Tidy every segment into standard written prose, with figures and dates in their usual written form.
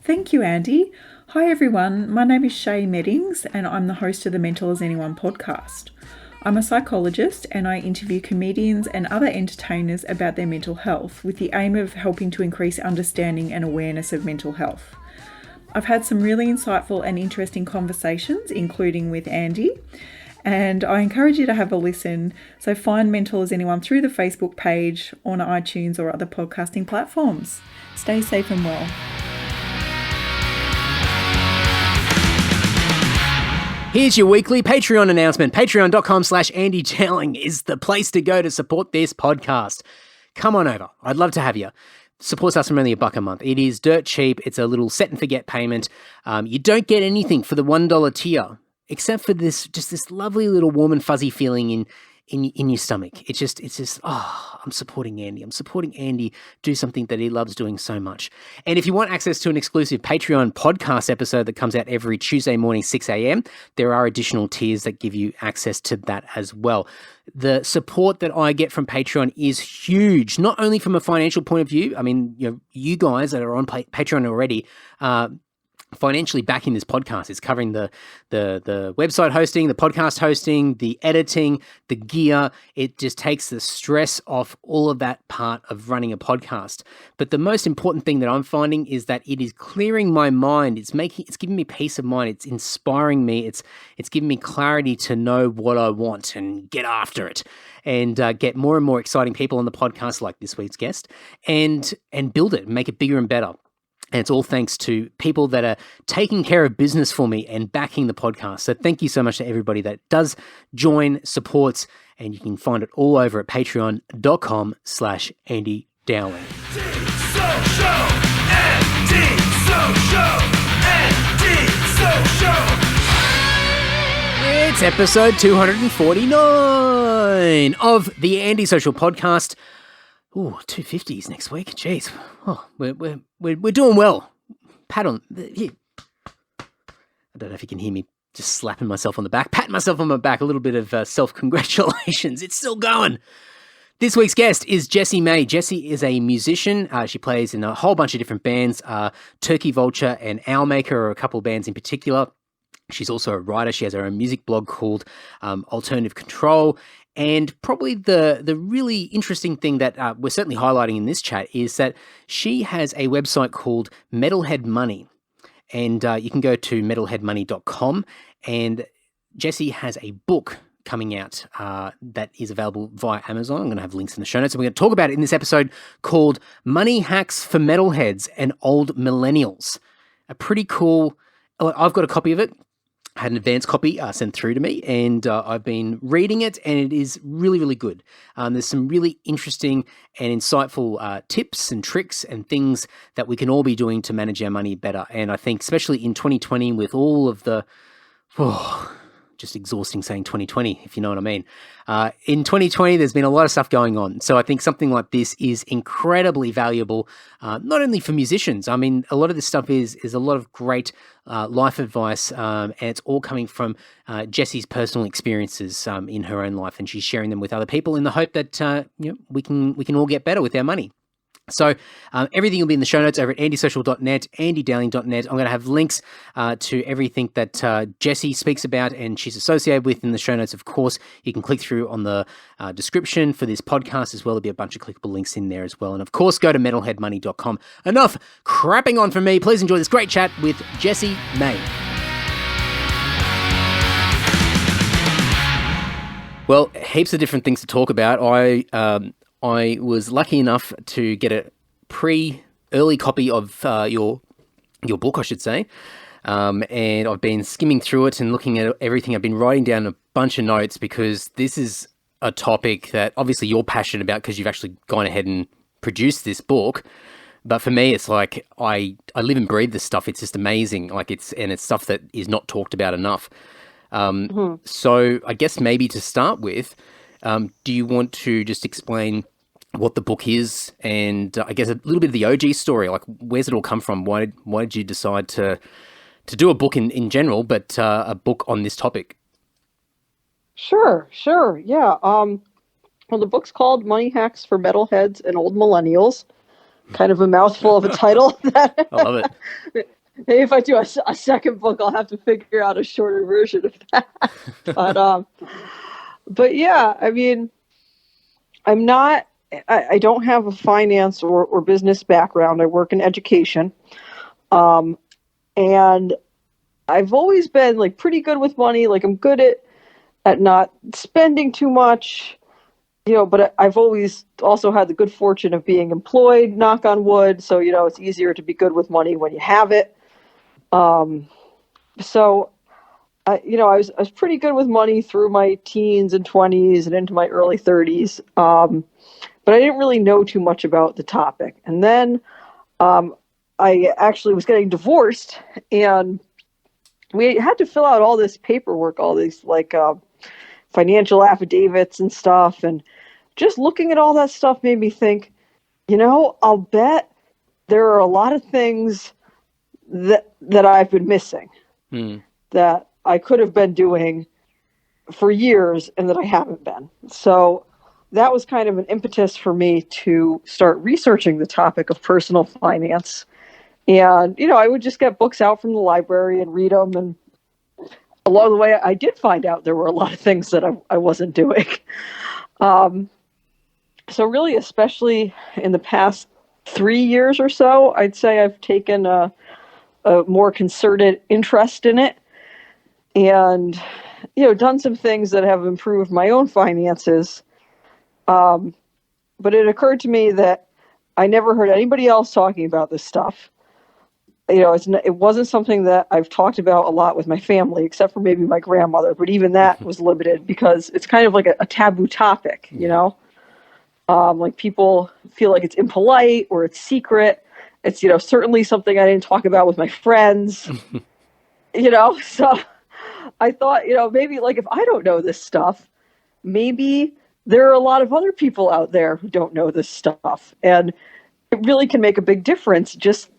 Thank you, Andy. Hi, everyone. My name is Shay Meddings, and I'm the host of the Mental as Anyone podcast. I'm a psychologist, and I interview comedians and other entertainers about their mental health with the aim of helping to increase understanding and awareness of mental health. I've had some really insightful and interesting conversations, including with Andy, and I encourage you to have a listen. So find Mental as Anyone through the Facebook page, on iTunes or other podcasting platforms. Stay safe and well. Here's your weekly Patreon announcement. Patreon.com/Andy Dowling is the place to go to support this podcast. Come on over. I'd love to have you. Supports us from only $1 a month. It is dirt cheap. It's a little set and forget payment. You don't get anything for the $1 tier, except for this lovely little warm and fuzzy feeling in your stomach. It's just, I'm supporting Andy. I'm supporting Andy do something that he loves doing so much. And if you want access to an exclusive Patreon podcast episode that comes out every Tuesday morning, 6 a.m., there are additional tiers that give you access to that as well. The support that I get from Patreon is huge, not only from a financial point of view. I mean, you guys that are on Patreon already, financially backing this podcast. Is covering the website hosting, the podcast hosting, the editing, the gear. It just takes the stress off all of that part of running a podcast. But the most important thing that I'm finding is that it is clearing my mind. It's giving me peace of mind. It's inspiring me. It's giving me clarity to know what I want and get after it, and get more and more exciting people on the podcast like this week's guest, and build it, make it bigger and better. And it's all thanks to people that are taking care of business for me and backing the podcast. So thank you so much to everybody that does join, supports, and you can find it all over at patreon.com/Andy Dowling. It's episode 249 of the Andy Social Podcast. Ooh, 250s next week. Jeez. Oh, we're doing well. Pat on here. I don't know if you can hear me just slapping myself on the back, patting myself on my back, a little bit of self-congratulations. It's still going. This week's guest is Jessie May. Jessie is a musician. She plays in a whole bunch of different bands. Turkey Vulture and Owlmaker are a couple of bands in particular. She's also a writer. She has her own music blog called Alternative Control. And probably the really interesting thing that we're certainly highlighting in this chat is that she has a website called Metalhead Money. And you can go to metalheadmoney.com. And Jessie has a book coming out that is available via Amazon. I'm going to have links in the show notes. And we're going to talk about it in this episode called Money Hacks for Metalheads and Old Millennials. A pretty cool... I've got a copy of it. I had an advanced copy sent through to me, and I've been reading it, and it is really, really good. There's some really interesting and insightful tips and tricks and things that we can all be doing to manage our money better. And I think especially in 2020 with all of the... just exhausting saying 2020, if you know what I mean. In 2020, there's been a lot of stuff going on. So I think something like this is incredibly valuable, not only for musicians. I mean, a lot of this stuff is a lot of great life advice, and it's all coming from Jessie's personal experiences in her own life, and she's sharing them with other people in the hope that we can all get better with our money. So everything will be in the show notes over at andysocial.net, andydowling.net. I'm going to have links to everything that Jessie speaks about and she's associated with in the show notes. Of course, you can click through on the description for this podcast as well. There'll be a bunch of clickable links in there as well. And of course, go to metalheadmoney.com. Enough crapping on from me. Please enjoy this great chat with Jessie May. Well, heaps of different things to talk about. I was lucky enough to get a early copy of your book, I should say, and I've been skimming through it and looking at everything. I've been writing down a bunch of notes because this is a topic that obviously you're passionate about because you've actually gone ahead and produced this book. But for me, it's like I live and breathe this stuff. It's just amazing. It's stuff that is not talked about enough. So I guess maybe to start with, do you want to just explain what the book is and I guess a little bit of the OG story? Like, where's it all come from? Why did you decide to do a book in general, but a book on this topic? Sure. Yeah. Well, the book's called Money Hacks for Metalheads and Old Millennials. Kind of a mouthful of a title. I love it. maybe if I do a second book, I'll have to figure out a shorter version of that. But yeah, I mean, I don't have a finance or business background. I work in education. And I've always been like pretty good with money. Like I'm good at not spending too much, but I've always also had the good fortune of being employed, knock on wood. So, it's easier to be good with money when you have it. So, I was pretty good with money through my teens and 20s and into my early 30s. But I didn't really know too much about the topic. And then I actually was getting divorced, and we had to fill out all this paperwork, all these financial affidavits and stuff. And just looking at all that stuff made me think, I'll bet there are a lot of things that I've been missing that I could have been doing for years and that I haven't been. So that was kind of an impetus for me to start researching the topic of personal finance. And, I would just get books out from the library and read them. And along the way, I did find out there were a lot of things that I wasn't doing. So really, especially in the past 3 years or so, I'd say I've taken a more concerted interest in it and, done some things that have improved my own finances. But it occurred to me that I never heard anybody else talking about this stuff. It wasn't something that I've talked about a lot with my family, except for maybe my grandmother. But even that was limited because it's kind of like a taboo topic, like people feel like it's impolite or it's secret. It's, certainly something I didn't talk about with my friends, So I thought, maybe like if I don't know this stuff, maybe there are a lot of other people out there who don't know this stuff. And it really can make a big difference just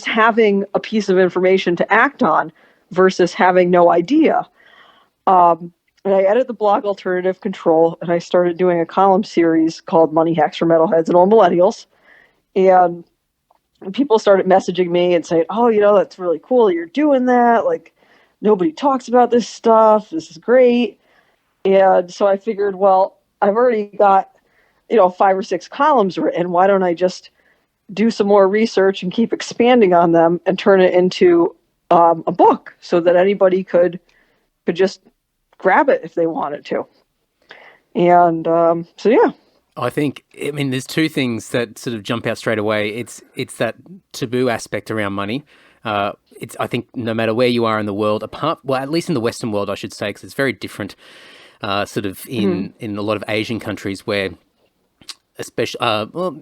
having a piece of information to act on versus having no idea. And I edited the blog Alternative Control, and I started doing a column series called Money Hacks for Metalheads and All Millennials. And people started messaging me and saying, oh, that's really cool you're doing that. Like, nobody talks about this stuff. This is great. And so I figured, well, I've already got, 5 or 6 columns written. Why don't I just do some more research and keep expanding on them and turn it into a book so that anybody could just grab it if they wanted to. And so, yeah. I mean, there's 2 things that sort of jump out straight away. It's that taboo aspect around money. I think no matter where you are in the world, at least in the Western world, I should say, because it's very different sort of in a lot of Asian countries where, especially,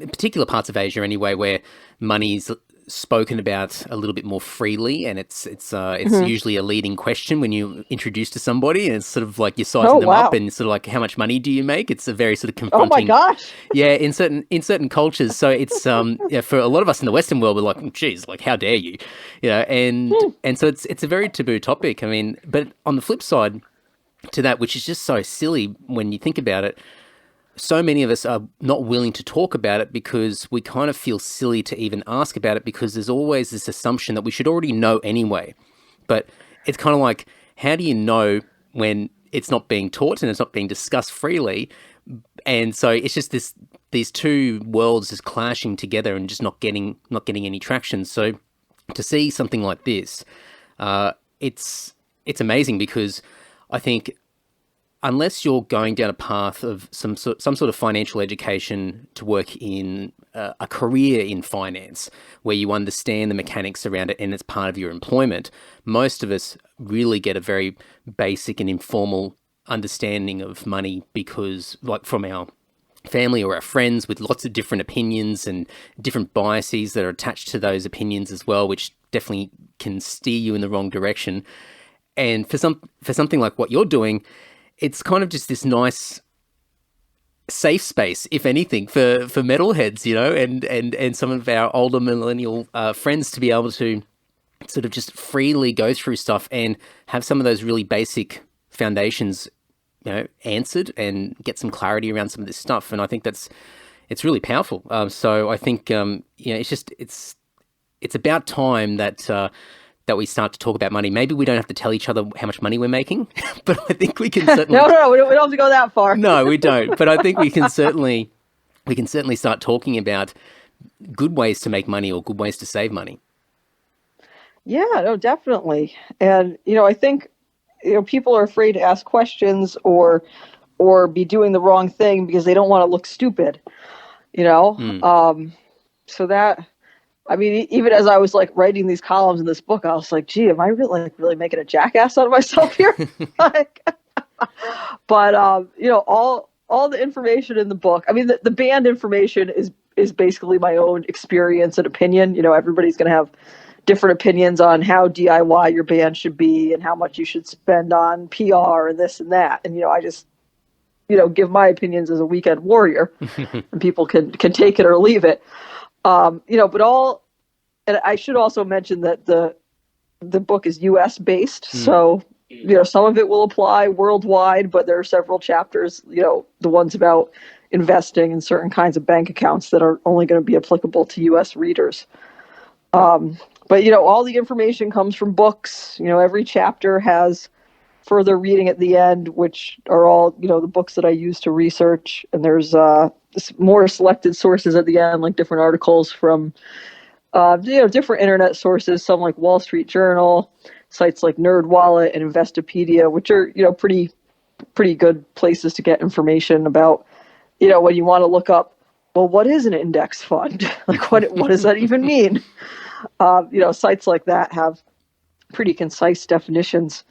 in particular parts of Asia anyway, where money's spoken about a little bit more freely, and it's usually a leading question when you introduce to somebody, and it's sort of like you're sizing them up, and sort of like, how much money do you make? It's a very sort of confronting. Oh my gosh! Yeah, in certain cultures. So it's for a lot of us in the Western world, we're like, geez, like how dare you, and so it's a very taboo topic. I mean, but on the flip side to that, which is just so silly when you think about it, so many of us are not willing to talk about it because we kind of feel silly to even ask about it because there's always this assumption that we should already know anyway. But it's kind of like, how do you know when it's not being taught and it's not being discussed freely? And so it's just these 2 worlds just clashing together and just not getting any traction. So to see something like this, it's amazing because I think unless you're going down a path of some sort of financial education to work in a career in finance where you understand the mechanics around it and it's part of your employment, most of us really get a very basic and informal understanding of money because, like, from our family or our friends with lots of different opinions and different biases that are attached to those opinions as well, which definitely can steer you in the wrong direction. And for something like what you're doing, it's kind of just this nice safe space, if anything, for metalheads, and some of our older millennial friends to be able to sort of just freely go through stuff and have some of those really basic foundations, answered and get some clarity around some of this stuff. And I think it's really powerful. So I think, it's about time that that we start to talk about money. Maybe we don't have to tell each other how much money we're making, but I think we can certainly... No, we don't have to go that far. No, we don't. But I think we can certainly start talking about good ways to make money or good ways to save money. Yeah, no, definitely. And, I think, people are afraid to ask questions or be doing the wrong thing because they don't want to look stupid, So that, I mean, even as I was like writing these columns in this book, I was like, gee, am I really making a jackass out of myself here? But, all the information in the book, I mean, the band information is basically my own experience and opinion. Everybody's going to have different opinions on how DIY your band should be and how much you should spend on PR and this and that. And, I just, give my opinions as a weekend warrior and people can take it or leave it. And I should also mention that the book is US based. So, some of it will apply worldwide, but there are several chapters, the ones about investing in certain kinds of bank accounts that are only going to be applicable to US readers. But, all the information comes from books. Every chapter has further reading at the end, which are all, the books that I use to research. And there's more selected sources at the end, like different articles from, different internet sources, some like Wall Street Journal, sites like NerdWallet and Investopedia, which are, pretty good places to get information about, when you want to look up, well, what is an index fund? Like, what does that even mean? Sites like that have pretty concise definitions.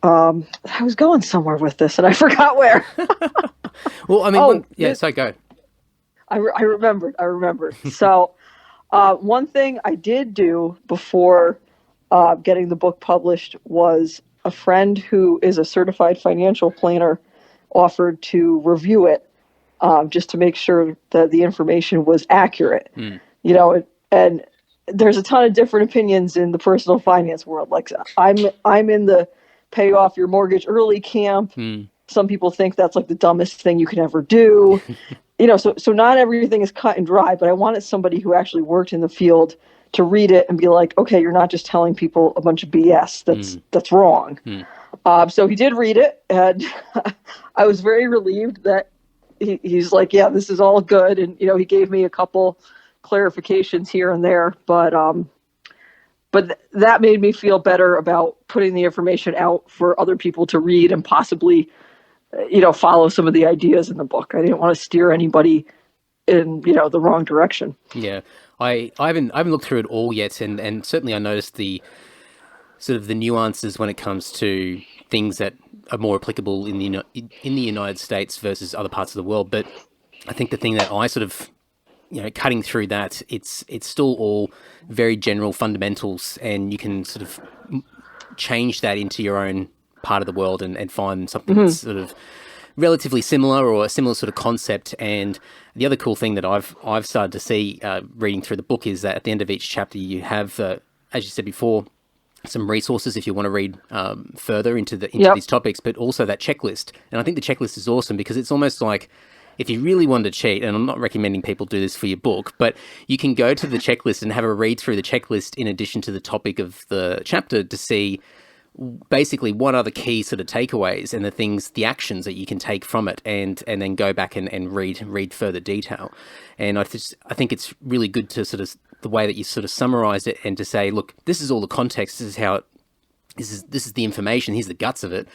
I was going somewhere with this and I forgot where. Well, I mean, so go. I remembered. So, one thing I did do before getting the book published was a friend who is a certified financial planner offered to review it, just to make sure that the information was accurate. And there's a ton of different opinions in the personal finance world. Like, I'm in the pay off your mortgage early camp. Some people think that's like the dumbest thing you can ever do. So not everything is cut and dry, but I wanted somebody who actually worked in the field to read it and be like, okay, you're not just telling people a bunch of BS that's wrong. So he did read it, and I was very relieved that he's like, yeah, this is all good. And, he gave me a couple clarifications here and there, but that made me feel better about putting the information out for other people to read and possibly, follow some of the ideas in the book. I didn't want to steer anybody in, the wrong direction. Yeah. I haven't looked through it all yet. And certainly I noticed the sort of the nuances when it comes to things that are more applicable in the United States versus other parts of the world. But I think the thing that I sort of, cutting through that, it's still all very general fundamentals, and you can sort of change that into your own part of the world and find something that's sort of relatively similar or a similar sort of concept. And the other cool thing that I've started to see reading through the book is that at the end of each chapter you have, as you said before, some resources if you want to read further into these topics, but also that checklist. And I think the checklist is awesome because it's almost like, if you really want to cheat, and I'm not recommending people do this for your book, but you can go to the checklist and have a read through the checklist in addition to the topic of the chapter to see basically what are the key sort of takeaways and the actions that you can take from it, and then go back and read further detail. And I think it's really good to sort of the way that you sort of summarize it and to say, look, this is all the context, this is the information, here's the guts of it.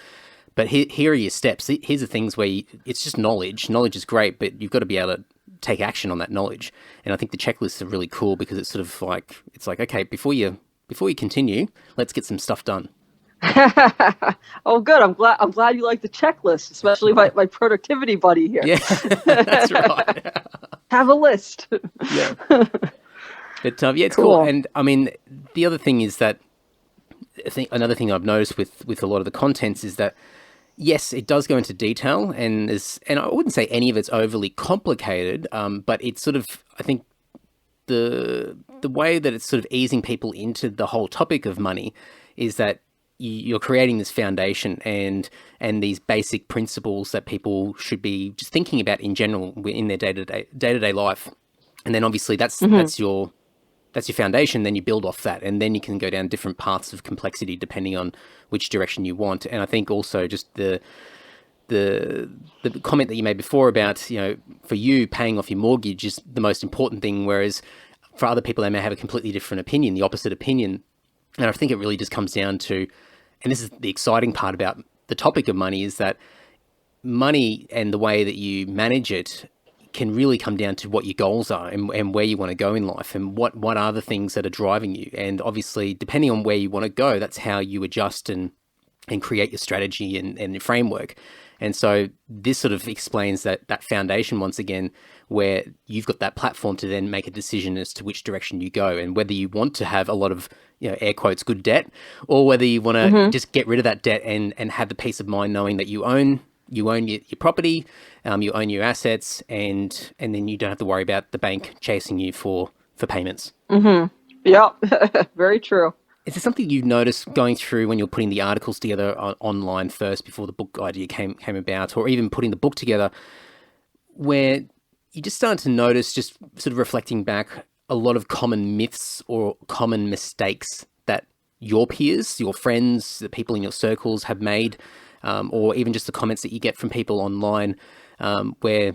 But here are your steps. Here's the things where it's just knowledge. Knowledge is great, but you've got to be able to take action on that knowledge. And I think the checklists are really cool because it's sort of like, okay, before you continue, let's get some stuff done. Oh, good. I'm glad you like the checklist, especially my productivity buddy here. Yeah, that's right. Have a list. Yeah. But it's cool. And I mean, the other thing is that another thing I've noticed with a lot of the contents is that, yes, it does go into detail, and I wouldn't say any of it's overly complicated, but it's sort of, I think, the way that it's sort of easing people into the whole topic of money is that you're creating this foundation and these basic principles that people should be just thinking about in general in their day-to-day life. And then obviously that's your your foundation. Then you build off that, and then you can go down different paths of complexity depending on which direction you want. And I think also just the comment that you made before about, you know, for you, paying off your mortgage is the most important thing, whereas for other people, they may have a completely different opinion, the opposite opinion. And I think it really just comes down to, and this is the exciting part about the topic of money, is that money and the way that you manage it can really come down to what your goals are and where you want to go in life, and what are the things that are driving you. And obviously, depending on where you want to go, that's how you adjust and create your strategy and your framework. And so this sort of explains that foundation once again, where you've got that platform to then make a decision as to which direction you go, and whether you want to have a lot of, you know, air quotes, good debt, or whether you want to just get rid of that debt and have the peace of mind knowing that you own your property, you own your assets, and then you don't have to worry about the bank chasing you for payments. Yeah, very true. Is there something you've noticed going through when you're putting the articles together online first before the book idea came about, or even putting the book together, where you just started to notice, just sort of reflecting back, a lot of common myths or common mistakes that your peers, your friends, the people in your circles have made, or even just the comments that you get from people online, where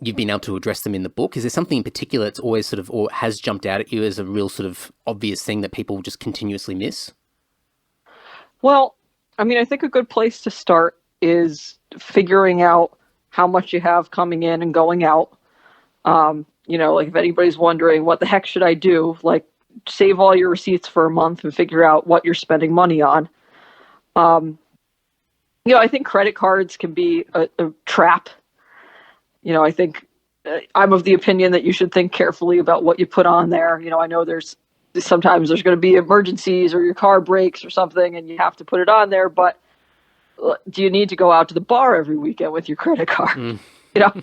you've been able to address them in the book? Is there something in particular that's always sort of, or has jumped out at you as a real sort of obvious thing that people just continuously miss? Well, I mean, I think a good place to start is figuring out how much you have coming in and going out. You know, like if anybody's wondering, what the heck should I do? Like, save all your receipts for a month and figure out what you're spending money on. You know, I think credit cards can be a trap. You know, I think I'm of the opinion that you should think carefully about what you put on there. You know, I know sometimes there's going to be emergencies or your car breaks or something and you have to put it on there, but do you need to go out to the bar every weekend with your credit card? You know,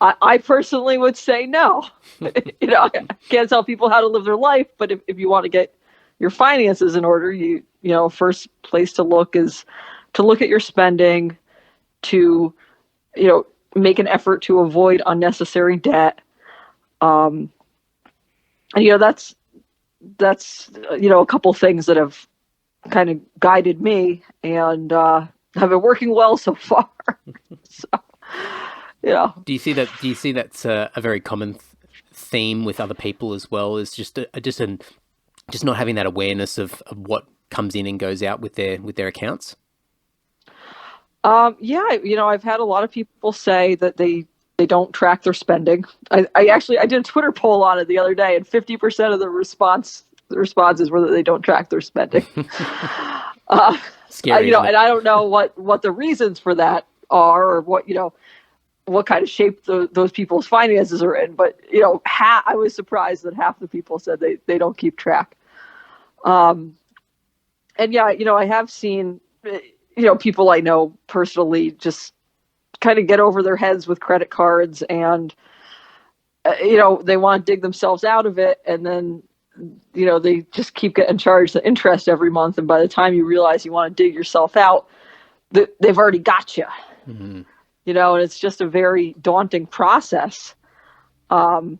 I personally would say no. You know, I can't tell people how to live their life, but if you want to get your finances in order, you know, first place to look is to look at your spending, to, you know, make an effort to avoid unnecessary debt. And, you know, that's, you know, a couple things that have kind of guided me and, have been working well so far. So, yeah. Do you see that's a very common theme with other people as well? Is just not having that awareness of what comes in and goes out with their accounts? Yeah, you know, I've had a lot of people say that they don't track their spending. I did a Twitter poll on it the other day, and 50% of the responses were that they don't track their spending. Scary, you know, and I don't know what the reasons for that are, or what, you know, what kind of shape those people's finances are in. But, you know, I was surprised that half the people said they don't keep track. And yeah, you know, I have seen, you know, people I know personally just kind of get over their heads with credit cards, and, you know, they want to dig themselves out of it. And then, you know, they just keep getting charged the interest every month. And by the time you realize you want to dig yourself out, they've already got you, you know, and it's just a very daunting process. And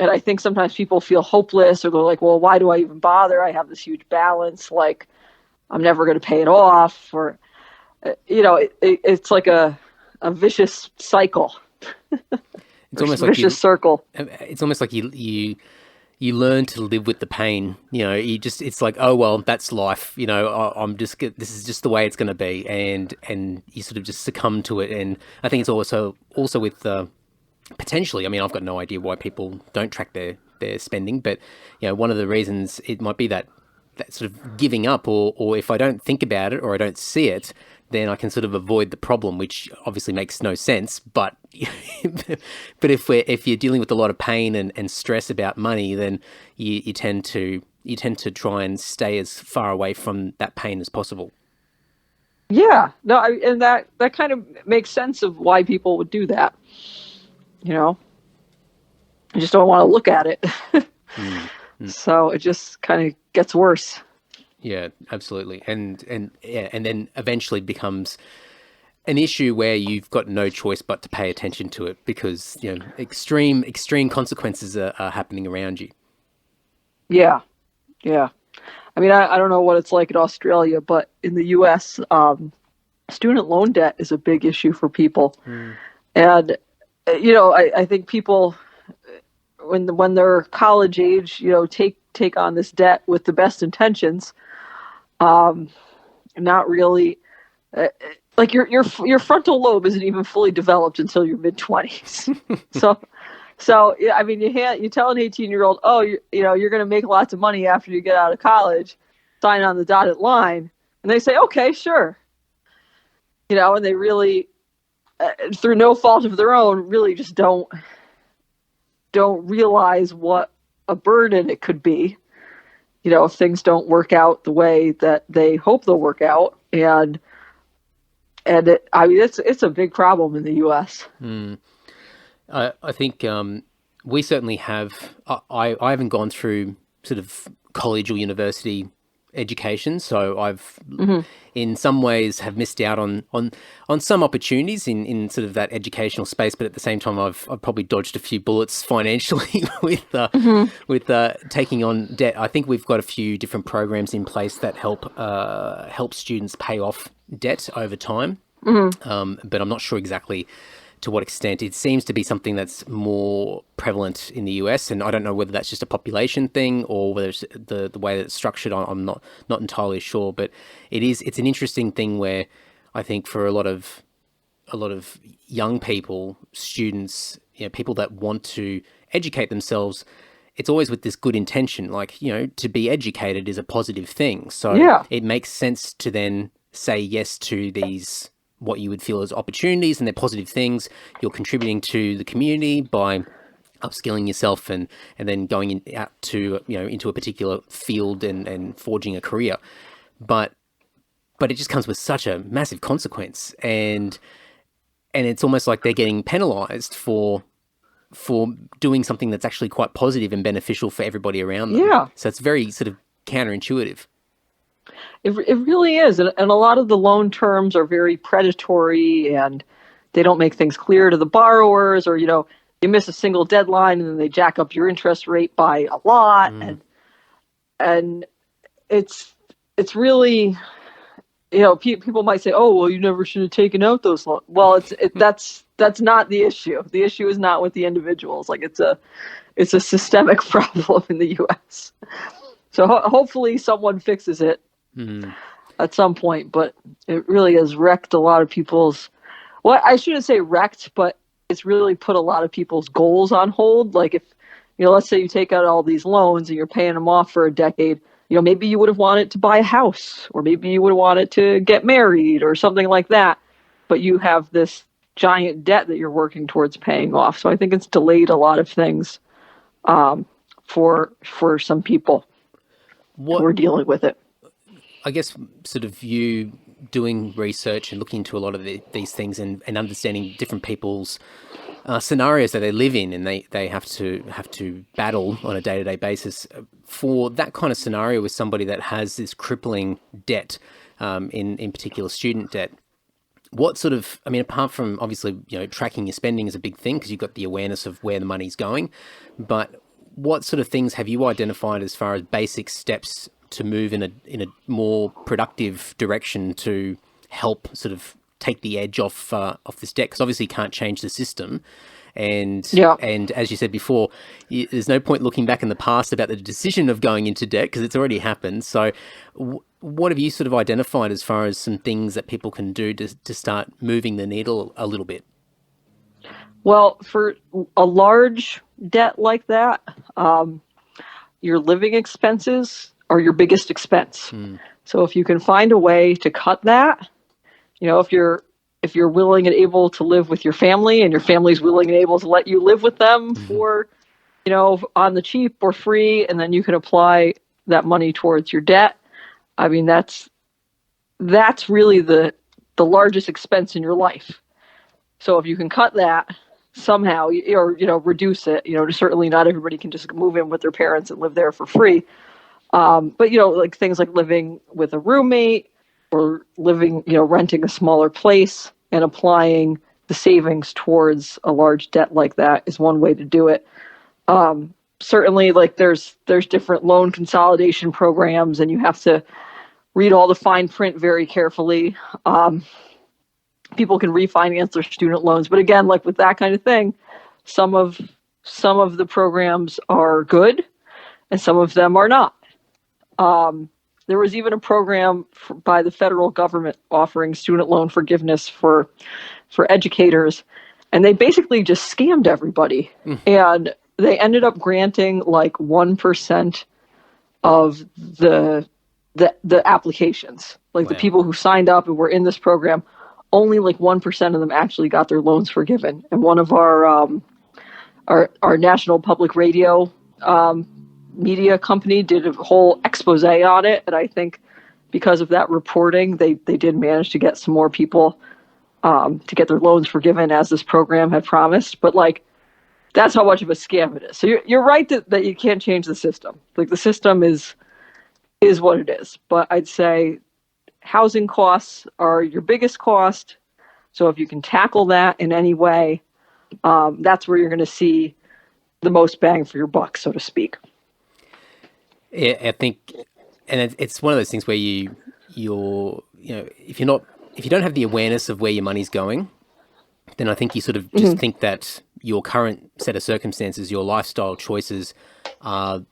I think sometimes people feel hopeless, or they're like, well, why do I even bother? I have this huge balance. Like, I'm never going to pay it off, or, you know, it's like a vicious cycle. It's almost like vicious circle. It's almost like you learn to live with the pain. You know, it's like, oh well, that's life. You know, this is just the way it's going to be, and you sort of just succumb to it. And I think it's also with potentially. I mean, I've got no idea why people don't track their spending, but you know, one of the reasons it might be that sort of giving up, or if I don't think about it or I don't see it, then I can sort of avoid the problem, which obviously makes no sense. But if you're dealing with a lot of pain and stress about money, then you tend to try and stay as far away from that pain as possible. Yeah, no, and that kind of makes sense of why people would do that. You know, I just don't want to look at it. So it just kind of gets worse. Yeah, absolutely. And then eventually becomes an issue where you've got no choice but to pay attention to it, because, you know, extreme consequences are happening around you. Yeah. Yeah. I mean, I don't know what it's like in Australia, but in the US, student loan debt is a big issue for people. And, I think people, when they're college age, take on this debt with the best intentions, not really, like your frontal lobe isn't even fully developed until your mid-20s. So yeah, I mean, you tell an 18-year-old, oh, you're going to make lots of money after you get out of college, sign on the dotted line, and they say, okay, sure. And they really, through no fault of their own, really just don't realize what a burden it could be, if things don't work out the way that they hope they'll work out. And it's a big problem in the U.S. I think we certainly have. I haven't gone through sort of college or university education, so I've in some ways have missed out on some opportunities in sort of that educational space. But at the same time, I've probably dodged a few bullets financially with taking on debt. I think we've got a few different programs in place that help students pay off debt over time. But I'm not sure exactly to what extent. It seems to be something that's more prevalent in the US, and I don't know whether that's just a population thing or whether it's the way that it's structured. I'm not entirely sure, but it's an interesting thing where I think for a lot of young people, students, people that want to educate themselves, it's always with this good intention, like, to be educated is a positive thing. So it makes sense to then say yes to these, what you would feel as opportunities, and they're positive things. You're contributing to the community by upskilling yourself and then going out to, into a particular field and forging a career. But it just comes with such a massive consequence. And it's almost like they're getting penalized for doing something that's actually quite positive and beneficial for everybody around them. Yeah. So it's very sort of counterintuitive. It really is. And a lot of the loan terms are very predatory, and they don't make things clear to the borrowers, or, you miss a single deadline and then they jack up your interest rate by a lot. And it's really, people might say, oh, well, you never should have taken out those loans. Well, that's not the issue. The issue is not with the individuals. Like it's a systemic problem in the US. So hopefully someone fixes it at some point, but it really has wrecked a lot of people's, well, I shouldn't say wrecked, but it's really put a lot of people's goals on hold. Like if, let's say you take out all these loans and you're paying them off for a decade, maybe you would have wanted to buy a house, or maybe you would have wanted to get married or something like that, but you have this giant debt that you're working towards paying off. So I think it's delayed a lot of things for some people who are dealing with it. I guess sort of you doing research and looking into a lot of these things and understanding different people's scenarios that they live in and they have to battle on a day-to-day basis. For that kind of scenario with somebody that has this crippling debt, in particular student debt, what sort of, I mean, apart from obviously, tracking your spending is a big thing because you've got the awareness of where the money's going, but what sort of things have you identified as far as basic steps to move in a more productive direction to help sort of take the edge off this debt? Because obviously you can't change the system. And as you said before, there's no point looking back in the past about the decision of going into debt because it's already happened. So what have you sort of identified as far as some things that people can do to start moving the needle a little bit? Well, for a large debt like that, your living expenses are your biggest expense. So if you can find a way to cut that, if you're willing and able to live with your family and your family's willing and able to let you live with them for, on the cheap or free, and then you can apply that money towards your debt. I mean, that's really the largest expense in your life. So if you can cut that somehow, or, reduce it, certainly not everybody can just move in with their parents and live there for free. But, like things like living with a roommate or living, renting a smaller place and applying the savings towards a large debt like that is one way to do it. certainly, like there's different loan consolidation programs, and you have to read all the fine print very carefully. People can refinance their student loans, but again, like with that kind of thing, some of the programs are good, and some of them are not. There was even a program by the federal government offering student loan forgiveness for educators, and they basically just scammed everybody. And they ended up granting like 1% of the applications. Like the people who signed up and were in this program, only like 1% of them actually got their loans forgiven. And one of our national public radio media company did a whole expose on it, and I think because of that reporting, they did manage to get some more people to get their loans forgiven, as this program had promised. But like, that's how much of a scam it is. So you're right that you can't change the system. Like the system is what it is. But I'd say housing costs are your biggest cost. So if you can tackle that in any way, that's where you're going to see the most bang for your buck, so to speak. Yeah, I think, and it's one of those things where you're if you don't have the awareness of where your money's going, then I think you sort of just think that your current set of circumstances, your lifestyle choices are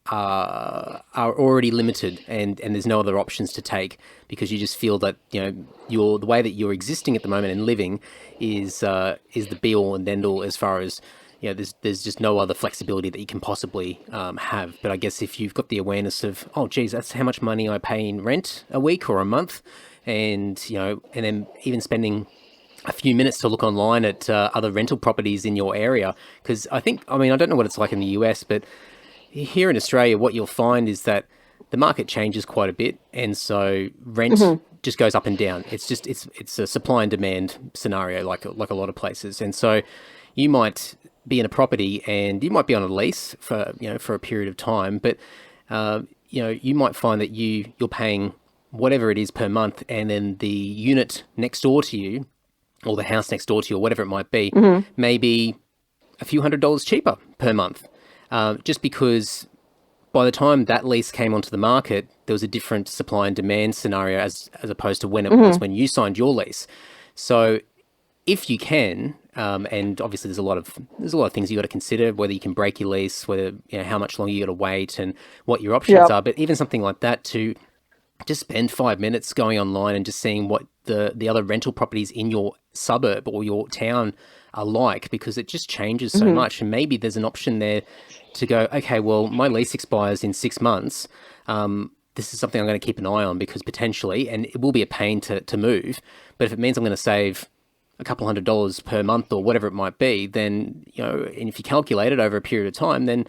already limited, and there's no other options to take, because you just feel that the way that you're existing at the moment and living is the be all and end all, as far as there's just no other flexibility that you can possibly have. But I guess if you've got the awareness of, oh geez, that's how much money I pay in rent a week or a month, and then even spending a few minutes to look online at other rental properties in your area, because I don't know what it's like in the US, but here in Australia, what you'll find is that the market changes quite a bit, and so rent just goes up and down. It's a supply and demand scenario, like a lot of places. And so you might be in a property and you might be on a lease for a period of time, but you might find that you're paying whatever it is per month, and then the unit next door to you, or the house next door to you, or whatever it might be, maybe a few $100s cheaper per month. Just because by the time that lease came onto the market, there was a different supply and demand scenario as opposed to when it was when you signed your lease. So if you can, and obviously there's a lot of things you got to consider, whether you can break your lease, whether how much longer you got to wait, and what your options are. But even something like that, to just spend 5 minutes going online and just seeing what the other rental properties in your suburb or your town are like, because it just changes so much. And maybe there's an option there to go, okay, well, my lease expires in 6 months. This is something I'm going to keep an eye on, because potentially, and it will be a pain to move, but if it means I'm going to save a couple $100s per month or whatever it might be, then, and if you calculate it over a period of time, then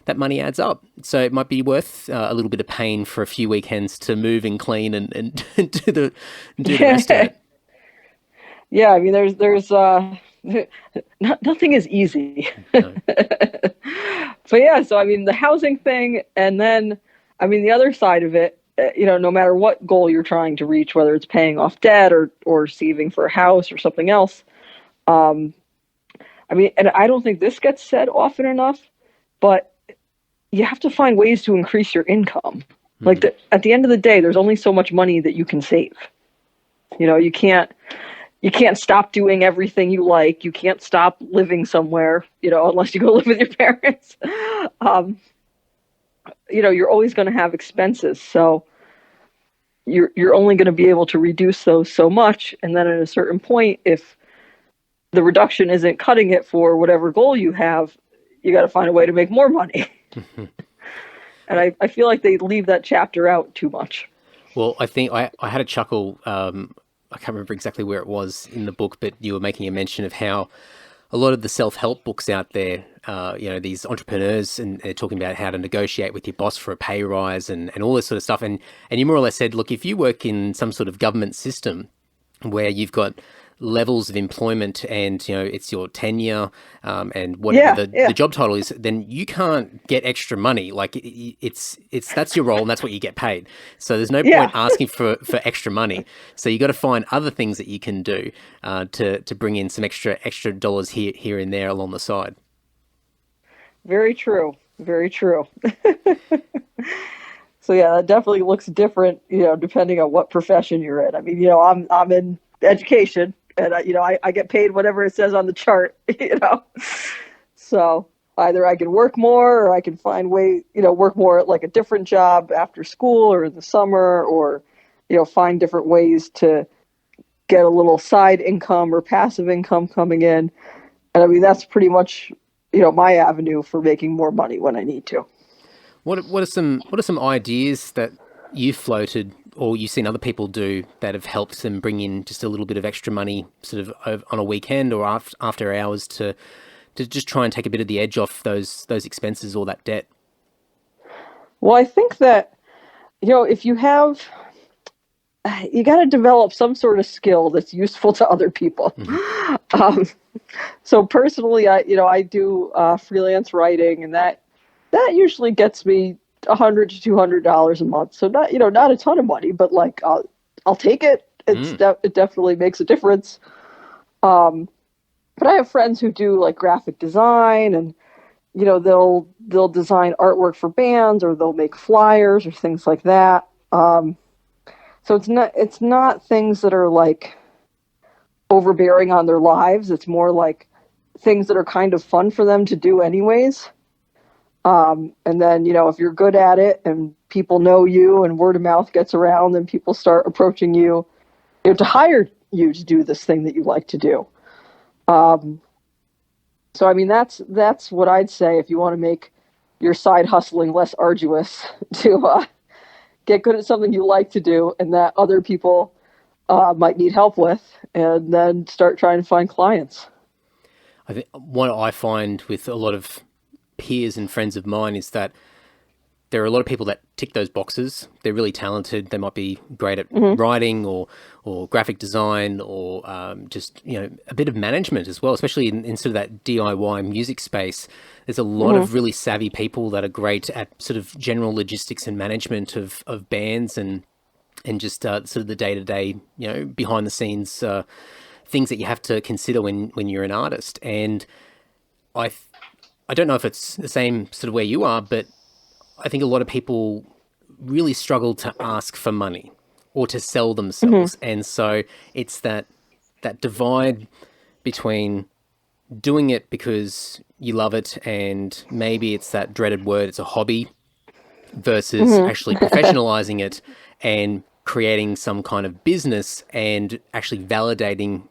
that money adds up. So it might be worth a little bit of pain for a few weekends to move and clean and do the rest of it. Yeah, I mean, there's nothing is easy. No. But yeah, so I mean, the housing thing, and then I mean, the other side of it, no matter what goal you're trying to reach, whether it's paying off debt or saving for a house or something else, I mean, and I don't think this gets said often enough, but you have to find ways to increase your income. Like at the end of the day, there's only so much money that you can save. You can't stop doing everything you like. You can't stop living somewhere, unless you go live with your parents. You're always going to have expenses. So you're only going to be able to reduce those so much. And then at a certain point, if the reduction isn't cutting it for whatever goal you have, you got to find a way to make more money. And I feel like they leave that chapter out too much. Well, I think I had a chuckle. I can't remember exactly where it was in the book, but you were making a mention of how a lot of the self-help books out there, these entrepreneurs, and they're talking about how to negotiate with your boss for a pay rise and all this sort of stuff. And you more or less said, look, if you work in some sort of government system where you've got levels of employment and it's your tenure and whatever the job title is, then you can't get extra money. Like it's that's your role and that's what you get paid. So there's no point asking for extra money. So you got to find other things that you can do to bring in some extra dollars here and there along the side. Very true. Very true. So yeah, that definitely looks different, depending on what profession you're in. I mean, I'm in education, and I get paid whatever it says on the chart, So either I can work more, or I can find work more at like a different job after school or in the summer, or find different ways to get a little side income or passive income coming in. And I mean, that's pretty much my avenue for making more money when I need to. What are some ideas that you've floated or you've seen other people do that have helped them bring in just a little bit of extra money sort of on a weekend or after hours to just try and take a bit of the edge off those expenses or that debt? Well, I think that, if you got to develop some sort of skill that's useful to other people. So personally, I do freelance writing, and that usually gets me $100 to $200 a month. So not a ton of money, but like I'll take it. It definitely makes a difference. But I have friends who do like graphic design, and they'll design artwork for bands, or they'll make flyers or things like that. So it's not things that are like overbearing on their lives. It's more like things that are kind of fun for them to do anyways. And then, if you're good at it and people know you and word of mouth gets around, then people start approaching you, to hire you to do this thing that you like to do. So, I mean, that's what I'd say if you want to make your side hustling less arduous, to get good at something you like to do and that other people might need help with, and then start trying to find clients. I think what I find with a lot of peers and friends of mine is that there are a lot of people that tick those boxes. They're really talented. They might be great at writing or graphic design or just, a bit of management as well, especially in sort of that DIY music space. There's a lot of really savvy people that are great at sort of general logistics and management of bands and just sort of the day-to-day, behind the scenes things that you have to consider when you're an artist. And I don't know if it's the same sort of where you are, but I think a lot of people really struggle to ask for money or to sell themselves. And so it's that divide between doing it because you love it and maybe it's that dreaded word, it's a hobby, versus actually professionalizing it and creating some kind of business and actually validating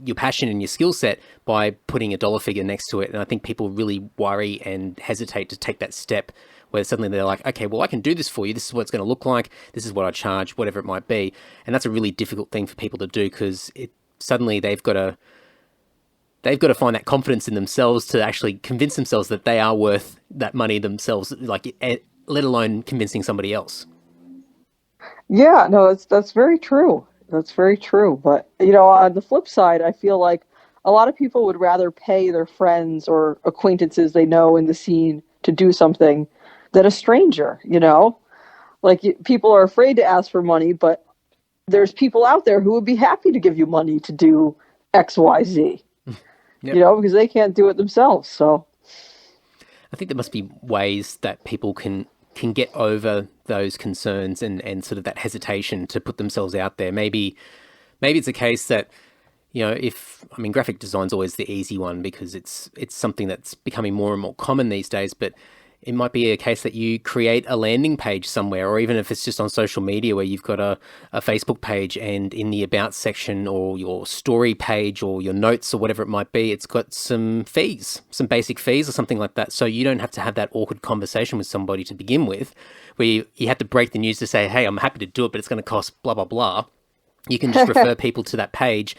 your passion and your skill set by putting a dollar figure next to it. And I think people really worry and hesitate to take that step where suddenly they're like, okay, well, I can do this for you. This is what it's going to look like. This is what I charge, whatever it might be. And that's a really difficult thing for people to do because suddenly they've got to find that confidence in themselves to actually convince themselves that they are worth that money themselves, like, let alone convincing somebody else. Yeah, no, that's very true. That's very true. But, on the flip side, I feel like a lot of people would rather pay their friends or acquaintances they know in the scene to do something than a stranger, Like, people are afraid to ask for money, but there's people out there who would be happy to give you money to do X, Y, Z, because they can't do it themselves. So I think there must be ways that people can get over those concerns and sort of that hesitation to put themselves out there. Maybe it's a case that, graphic design's always the easy one because it's something that's becoming more and more common these days, but it might be a case that you create a landing page somewhere, or even if it's just on social media where you've got a Facebook page and in the about section or your story page or your notes or whatever it might be, it's got some fees, some basic fees or something like that. So you don't have to have that awkward conversation with somebody to begin with where you have to break the news to say, hey, I'm happy to do it, but it's going to cost blah, blah, blah. You can just refer people to that page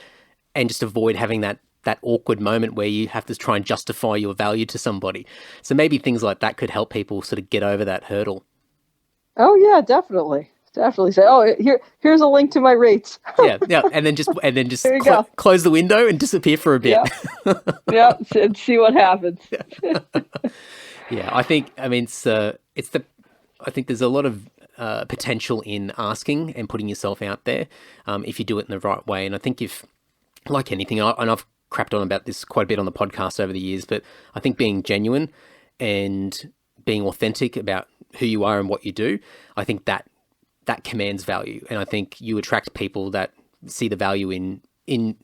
and just avoid having that awkward moment where you have to try and justify your value to somebody. So maybe things like that could help people sort of get over that hurdle. Oh yeah, definitely. Definitely say, oh, here's a link to my rates. yeah, and then just close the window and disappear for a bit. Yeah, and see what happens. Yeah, I think I think there's a lot of potential in asking and putting yourself out there if you do it in the right way. And I think if, like anything, and I've crapped on about this quite a bit on the podcast over the years, but I think being genuine and being authentic about who you are and what you do, I think that commands value. And I think you attract people that see the value in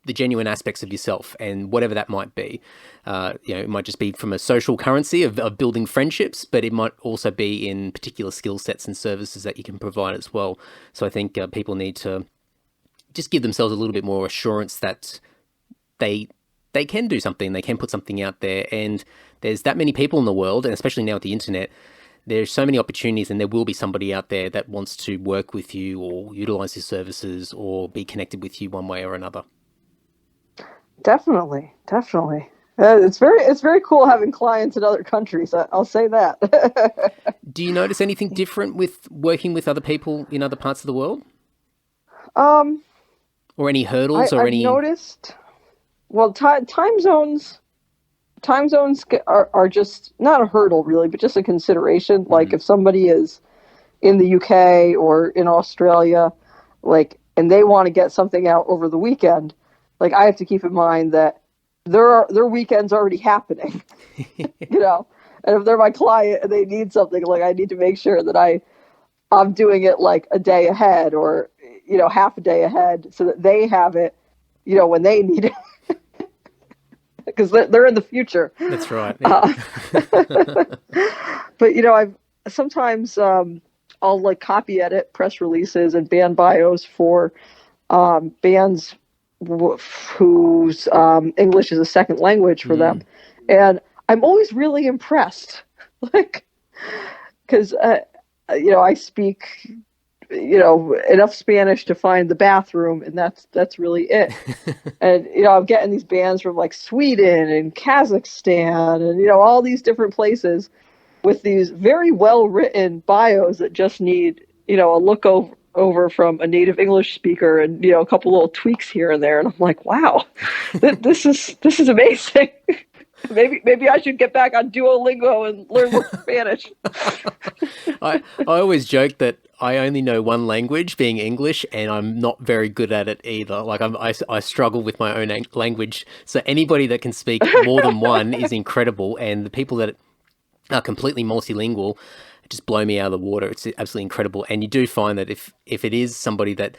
the genuine aspects of yourself, and whatever that might be. It might just be from a social currency of building friendships, but it might also be in particular skill sets and services that you can provide as well. So I think people need to just give themselves a little bit more assurance that they can do something, they can put something out there. And there's that many people in the world, and especially now with the internet, there's so many opportunities, and there will be somebody out there that wants to work with you or utilize your services or be connected with you one way or another. Definitely. It's very cool having clients in other countries. I'll say that. Do you notice anything different with working with other people in other parts of the world? Or any hurdles I've any? Noticed. Well, time zones are just not a hurdle really, but just a consideration. Mm-hmm. Like if somebody is in the UK or in Australia, and they want to get something out over the weekend, I have to keep in mind that their weekend's already happening, And if they're my client and they need something, I need to make sure that I'm doing it a day ahead or, half a day ahead so that they have it, when they need it. Because they're in the future. That's right. Yeah. But I've sometimes I'll copy edit press releases and band bios for bands whose English is a second language for them, and I'm always really impressed. Because I speak enough Spanish to find the bathroom, and that's really it. And I'm getting these bands from Sweden and Kazakhstan and all these different places with these very well written bios that just need a look over from a native English speaker and a couple little tweaks here and there, and I'm like, wow, this is amazing. Maybe I should get back on Duolingo and learn more Spanish. I always joke that I only know one language, being English, and I'm not very good at it either. I struggle with my own language. So anybody that can speak more than one is incredible, and the people that are completely multilingual just blow me out of the water. It's absolutely incredible. And you do find that if it is somebody that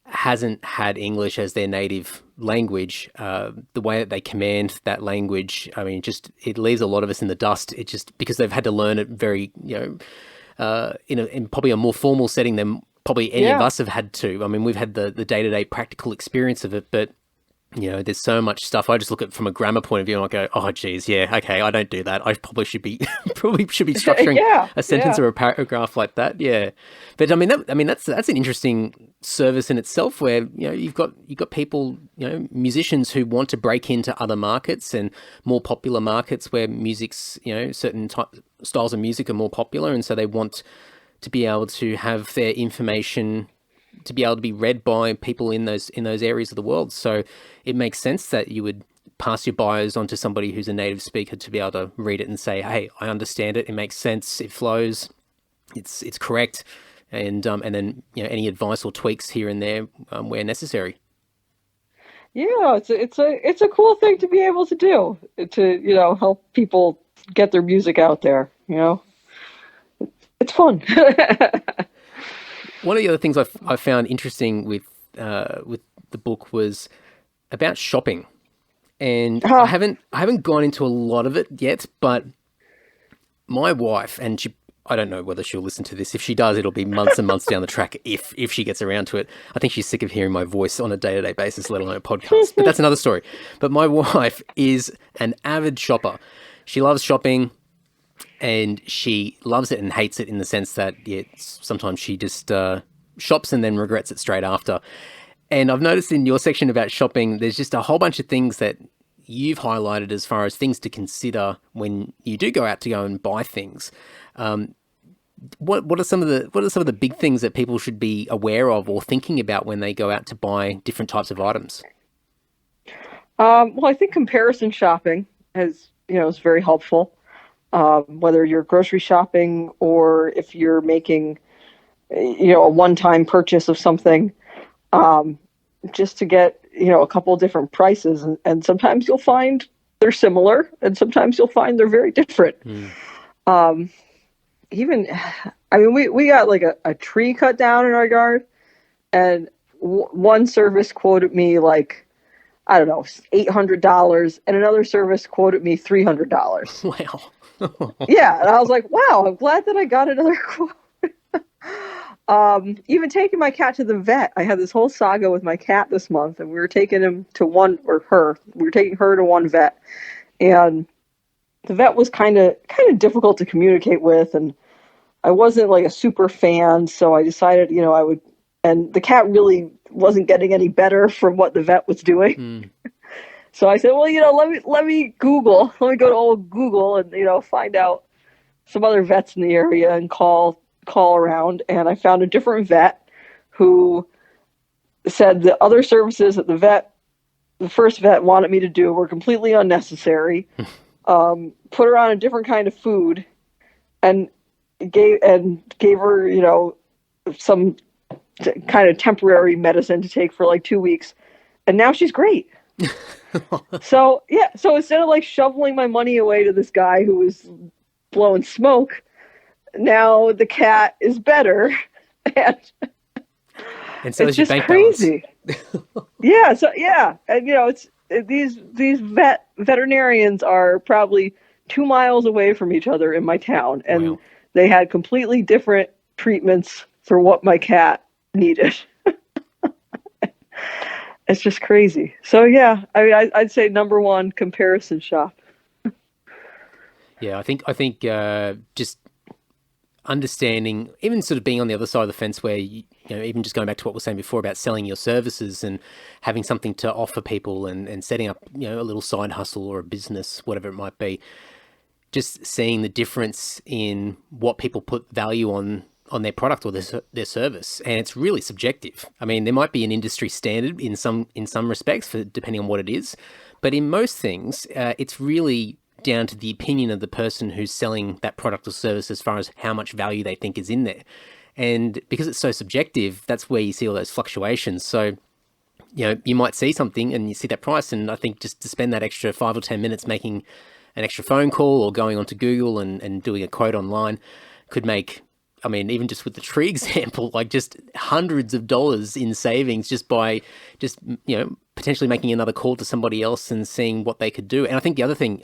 hasn't had English as their native language, the way that they command that language, it leaves a lot of us in the dust. It just because they've had to learn it very, in probably a more formal setting than probably any of us have had to. We've had the day-to-day practical experience of it, but there's so much stuff. I just look at it from a grammar point of view and I go, oh geez, yeah, okay, I don't do that. I probably should be structuring a sentence or a paragraph like that. Yeah. But that's an interesting service in itself, where you've got people, musicians who want to break into other markets and more popular markets where music's, certain styles of music are more popular, and so they want to be able to have their information to be able to be read by people in those areas of the world. So it makes sense that you would pass your bios on to somebody who's a native speaker to be able to read it and say, hey, I understand it. It makes sense. It flows. It's correct. And then any advice or tweaks here and there where necessary. Yeah, it's a cool thing to be able to do, to help people get their music out there. It's fun. One of the other things I found interesting with the book was about shopping, and I haven't gone into a lot of it yet. But my wife, and I don't know whether she'll listen to this. If she does, it'll be months and months down the track if she gets around to it. I think she's sick of hearing my voice on a day-to-day basis, let alone a podcast. But that's another story. But my wife is an avid shopper. She loves shopping. And she loves it and hates it in the sense that sometimes she just shops and then regrets it straight after. And I've noticed in your section about shopping, there's just a whole bunch of things that you've highlighted as far as things to consider when you do go out to go and buy things. What are some of the big things that people should be aware of or thinking about when they go out to buy different types of items? Well, I think comparison shopping is very helpful. Whether you're grocery shopping or if you're making, a one-time purchase of something, just to get, a couple of different prices. And sometimes you'll find they're similar, and sometimes you'll find they're very different. Even, I mean, we got like a tree cut down in our yard, and one service quoted me like, I don't know, $800, and another service quoted me $300. Wow. Yeah, and I was like, wow, I'm glad that I got another quote. Even taking my cat to the vet, I had this whole saga with my cat this month, and we were taking him to we were taking her to one vet, and the vet was kind of difficult to communicate with, and I wasn't like a super fan, so I decided, I would, and the cat really wasn't getting any better from what the vet was doing. So I said, well, let me go to old Google and, find out some other vets in the area and call around. And I found a different vet who said the other services that the first vet wanted me to do were completely unnecessary. Put her on a different kind of food and gave her, some kind of temporary medicine to take for like 2 weeks. And now she's great. So instead of like shoveling my money away to this guy who was blowing smoke, now the cat is better, and so it's just crazy. And these veterinarians are probably 2 miles away from each other in my town, and wow. They had completely different treatments for what my cat needed. It's just crazy. So yeah, I mean, I'd say number one, comparison shop. Yeah, I think just understanding, even sort of being on the other side of the fence, where even just going back to what we were saying before about selling your services and having something to offer people and setting up a little side hustle or a business, whatever it might be. Just seeing the difference in what people put value on their product or their service, and it's really subjective. I mean, there might be an industry standard in some respects for depending on what it is, but in most things, it's really down to the opinion of the person who's selling that product or service as far as how much value they think is in there. And because it's so subjective, that's where you see all those fluctuations. So, you might see something and you see that price, and I think just to spend that extra 5 or 10 minutes making an extra phone call or going onto Google and doing a quote online could make, I mean, even just with the tree example, like just hundreds of dollars in savings just by potentially making another call to somebody else and seeing what they could do. And I think the other thing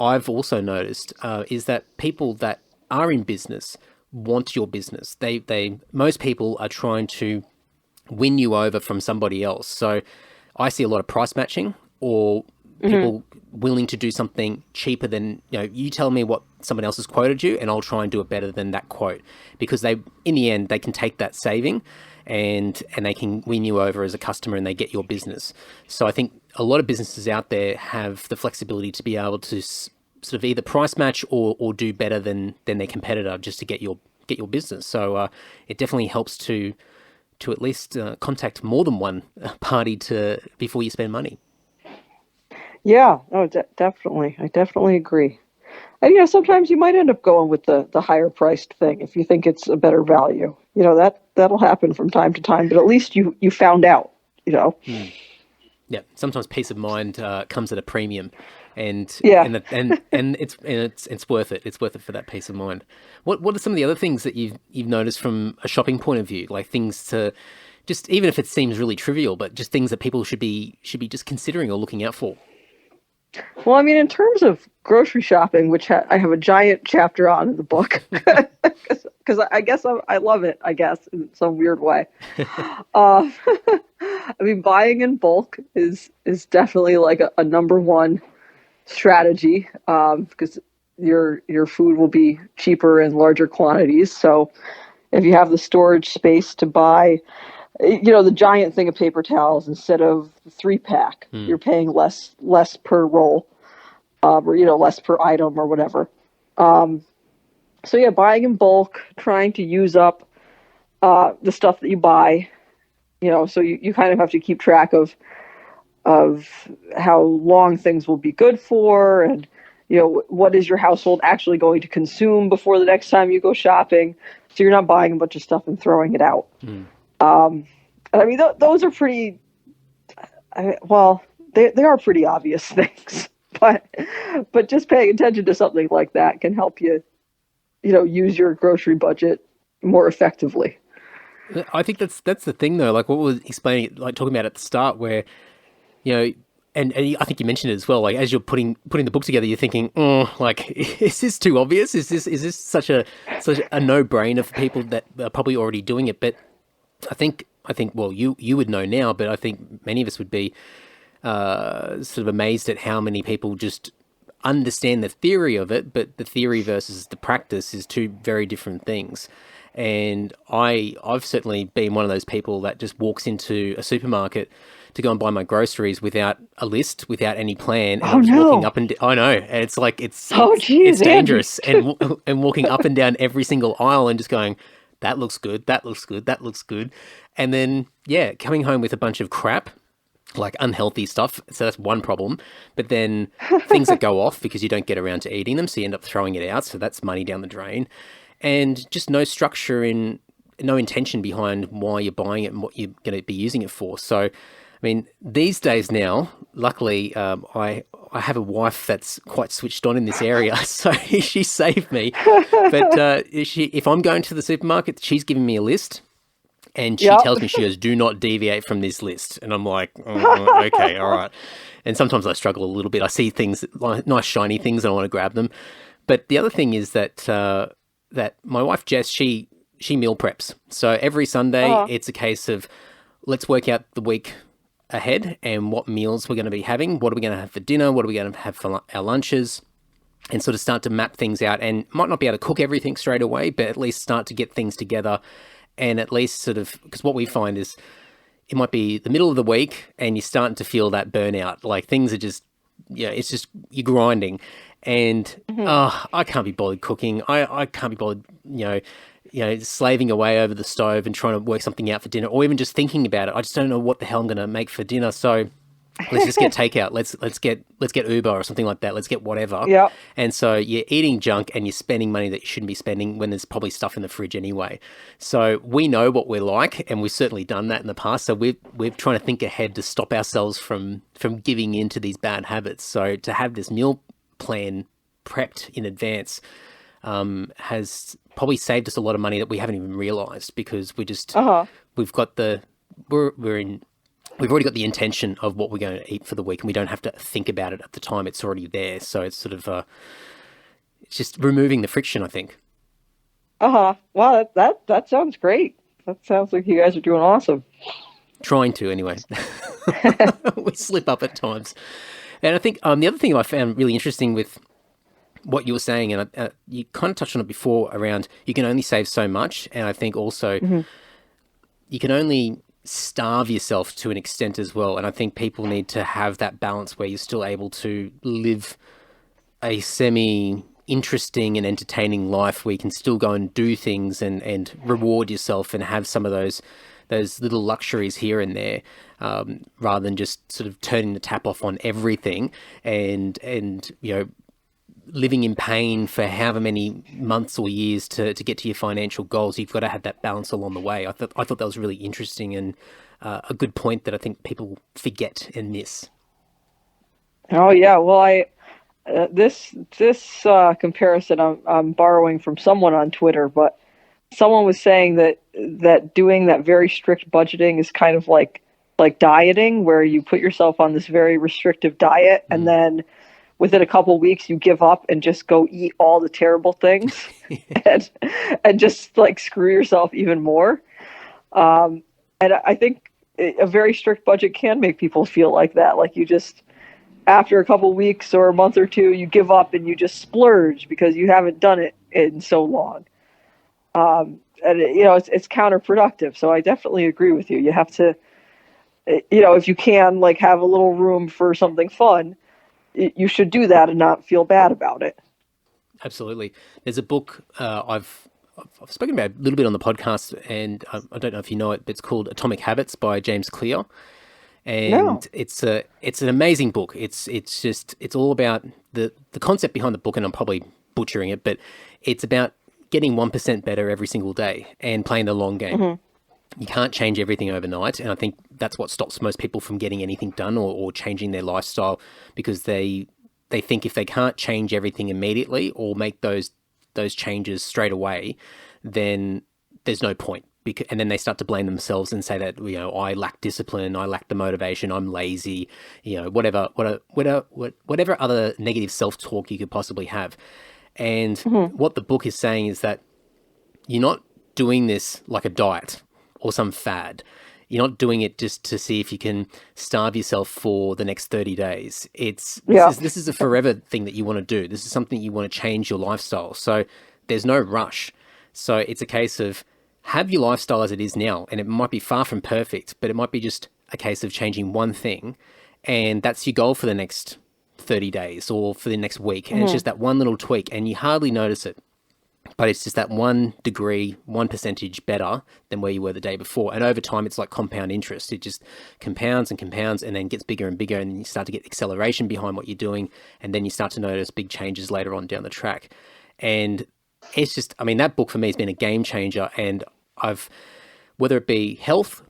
I've also noticed is that people that are in business want your business. Most people are trying to win you over from somebody else. So I see a lot of price matching, or people willing to do something cheaper than, you tell me what someone else has quoted you and I'll try and do it better than that quote, because in the end, they can take that saving and they can win you over as a customer and they get your business. So I think a lot of businesses out there have the flexibility to be able to sort of either price match or do better than their competitor just to get your business. So it definitely helps to at least contact more than one party before you spend money. Yeah, definitely. I definitely agree. And sometimes you might end up going with the higher priced thing if you think it's a better value. That'll happen from time to time, but at least you found out. Yeah, sometimes peace of mind comes at a premium, and yeah, and it's worth it. It's worth it for that peace of mind. What are some of the other things that you've noticed from a shopping point of view, like things to just, even if it seems really trivial, but just things that people should be just considering or looking out for? Well, I mean, in terms of grocery shopping, which I have a giant chapter on in the book, because I guess I love it, I guess, in some weird way. I mean, buying in bulk is definitely like a number one strategy, because your food will be cheaper in larger quantities. So if you have the storage space to buy, the giant thing of paper towels instead of the 3-pack, you're paying less per roll, or less per item or whatever. So yeah, buying in bulk, trying to use up the stuff that you buy. So you kind of have to keep track of how long things will be good for, and what is your household actually going to consume before the next time you go shopping, so you're not buying a bunch of stuff and throwing it out. And I mean, those are pretty, well, they are pretty obvious things, but just paying attention to something like that can help you, use your grocery budget more effectively. I think that's the thing though, like what we were explaining, like talking about at the start where, and I think you mentioned it as well, like as you're putting the book together, you're thinking, like, is this too obvious? Is this such a no-brainer for people that are probably already doing it? But I think, well, you would know now, but I think many of us would be sort of amazed at how many people just understand the theory of it, but the theory versus the practice is two very different things. And I've certainly been one of those people that just walks into a supermarket to go and buy my groceries without a list, without any plan, and I'm just walking up and I know, and it's like it's dangerous, and walking up and down every single aisle and just going, that looks good, that looks good, that looks good, and then coming home with a bunch of crap, like unhealthy stuff. So that's one problem. But then things that go off because you don't get around to eating them, so you end up throwing it out. So that's money down the drain, and just no structure and no intention behind why you're buying it and what you're going to be using it for. So, I mean, these days now, luckily, I have a wife that's quite switched on in this area, so she saved me. But if I'm going to the supermarket, she's giving me a list, and she tells me, she goes, do not deviate from this list. And I'm like, okay, all right. And sometimes I struggle a little bit. I see things, like nice shiny things, and I want to grab them. But the other thing is that that my wife, Jess, she meal preps. So every Sunday, it's a case of let's work out the week ahead and what meals we're going to be having. What are we going to have for dinner? What are we going to have for our lunches? And sort of start to map things out, and might not be able to cook everything straight away, but at least start to get things together. And at least sort of, because what we find is it might be the middle of the week and you're starting to feel that burnout. Like things are just, it's just, you're grinding. And I can't be bothered cooking. I can't be bothered, slaving away over the stove and trying to work something out for dinner, or even just thinking about it. I just don't know what the hell I'm going to make for dinner. So let's just get takeout. Let's get Uber or something like that. Let's get whatever. Yeah. And so you're eating junk and you're spending money that you shouldn't be spending when there's probably stuff in the fridge anyway. So we know what we're like, and we've certainly done that in the past. So we're trying to think ahead to stop ourselves from giving into these bad habits. So to have this meal plan prepped in advance has probably saved us a lot of money that we haven't even realized, because we just we've already got the intention of what we're going to eat for the week, and we don't have to think about it at the time. It's already there. So it's sort of it's just removing the friction, I think. Wow, that sounds great. That sounds like you guys are doing awesome. Trying to, anyway. We slip up at times. And I think the other thing I found really interesting with what you were saying, and you kind of touched on it before, around you can only save so much. And I think also you can only starve yourself to an extent as well. And I think people need to have that balance where you're still able to live a semi-interesting and entertaining life where you can still go and do things and reward yourself and have some of those little luxuries here and there, rather than just sort of turning the tap off on everything and living in pain for however many months or years to get to your financial goals. You've got to have that balance along the way. I thought that was really interesting and a good point that I think people forget and miss. Oh yeah, well, this comparison I'm borrowing from someone on Twitter, but someone was saying that doing that very strict budgeting is kind of like dieting, where you put yourself on this very restrictive diet, and then within a couple of weeks you give up and just go eat all the terrible things and just like screw yourself even more. And I think a very strict budget can make people feel like that. Like you just, after a couple of weeks or a month or two, you give up and you just splurge because you haven't done it in so long. And it's counterproductive. So I definitely agree with you. You have to, if you can, like, have a little room for something fun, you should do that and not feel bad about it. Absolutely. There's a book I've spoken about a little bit on the podcast, and I don't know if you know it, but it's called Atomic Habits by James Clear. And it's an amazing book. It's all about the concept behind the book, and I'm probably butchering it, but it's about getting 1% better every single day and playing the long game. You can't change everything overnight. And I think that's what stops most people from getting anything done or changing their lifestyle, because they think if they can't change everything immediately or make those changes straight away, then there's no point. And then they start to blame themselves and say that, I lack discipline, I lack the motivation, I'm lazy, whatever other negative self-talk you could possibly have. And what the book is saying is that you're not doing this like a diet or some fad. You're not doing it just to see if you can starve yourself for the next 30 days. This is a forever thing that you want to do. This is something you want to change your lifestyle. So there's no rush. So it's a case of have your lifestyle as it is now, and it might be far from perfect, but it might be just a case of changing one thing, and that's your goal for the next 30 days or for the next week. And it's just that one little tweak, and you hardly notice it. But it's just that 1 degree, 1% better than where you were the day before. And over time, it's like compound interest. It just compounds and compounds and then gets bigger and bigger. And then you start to get acceleration behind what you're doing. And then you start to notice big changes later on down the track. And it's just, that book for me has been a game changer. And whether it be health,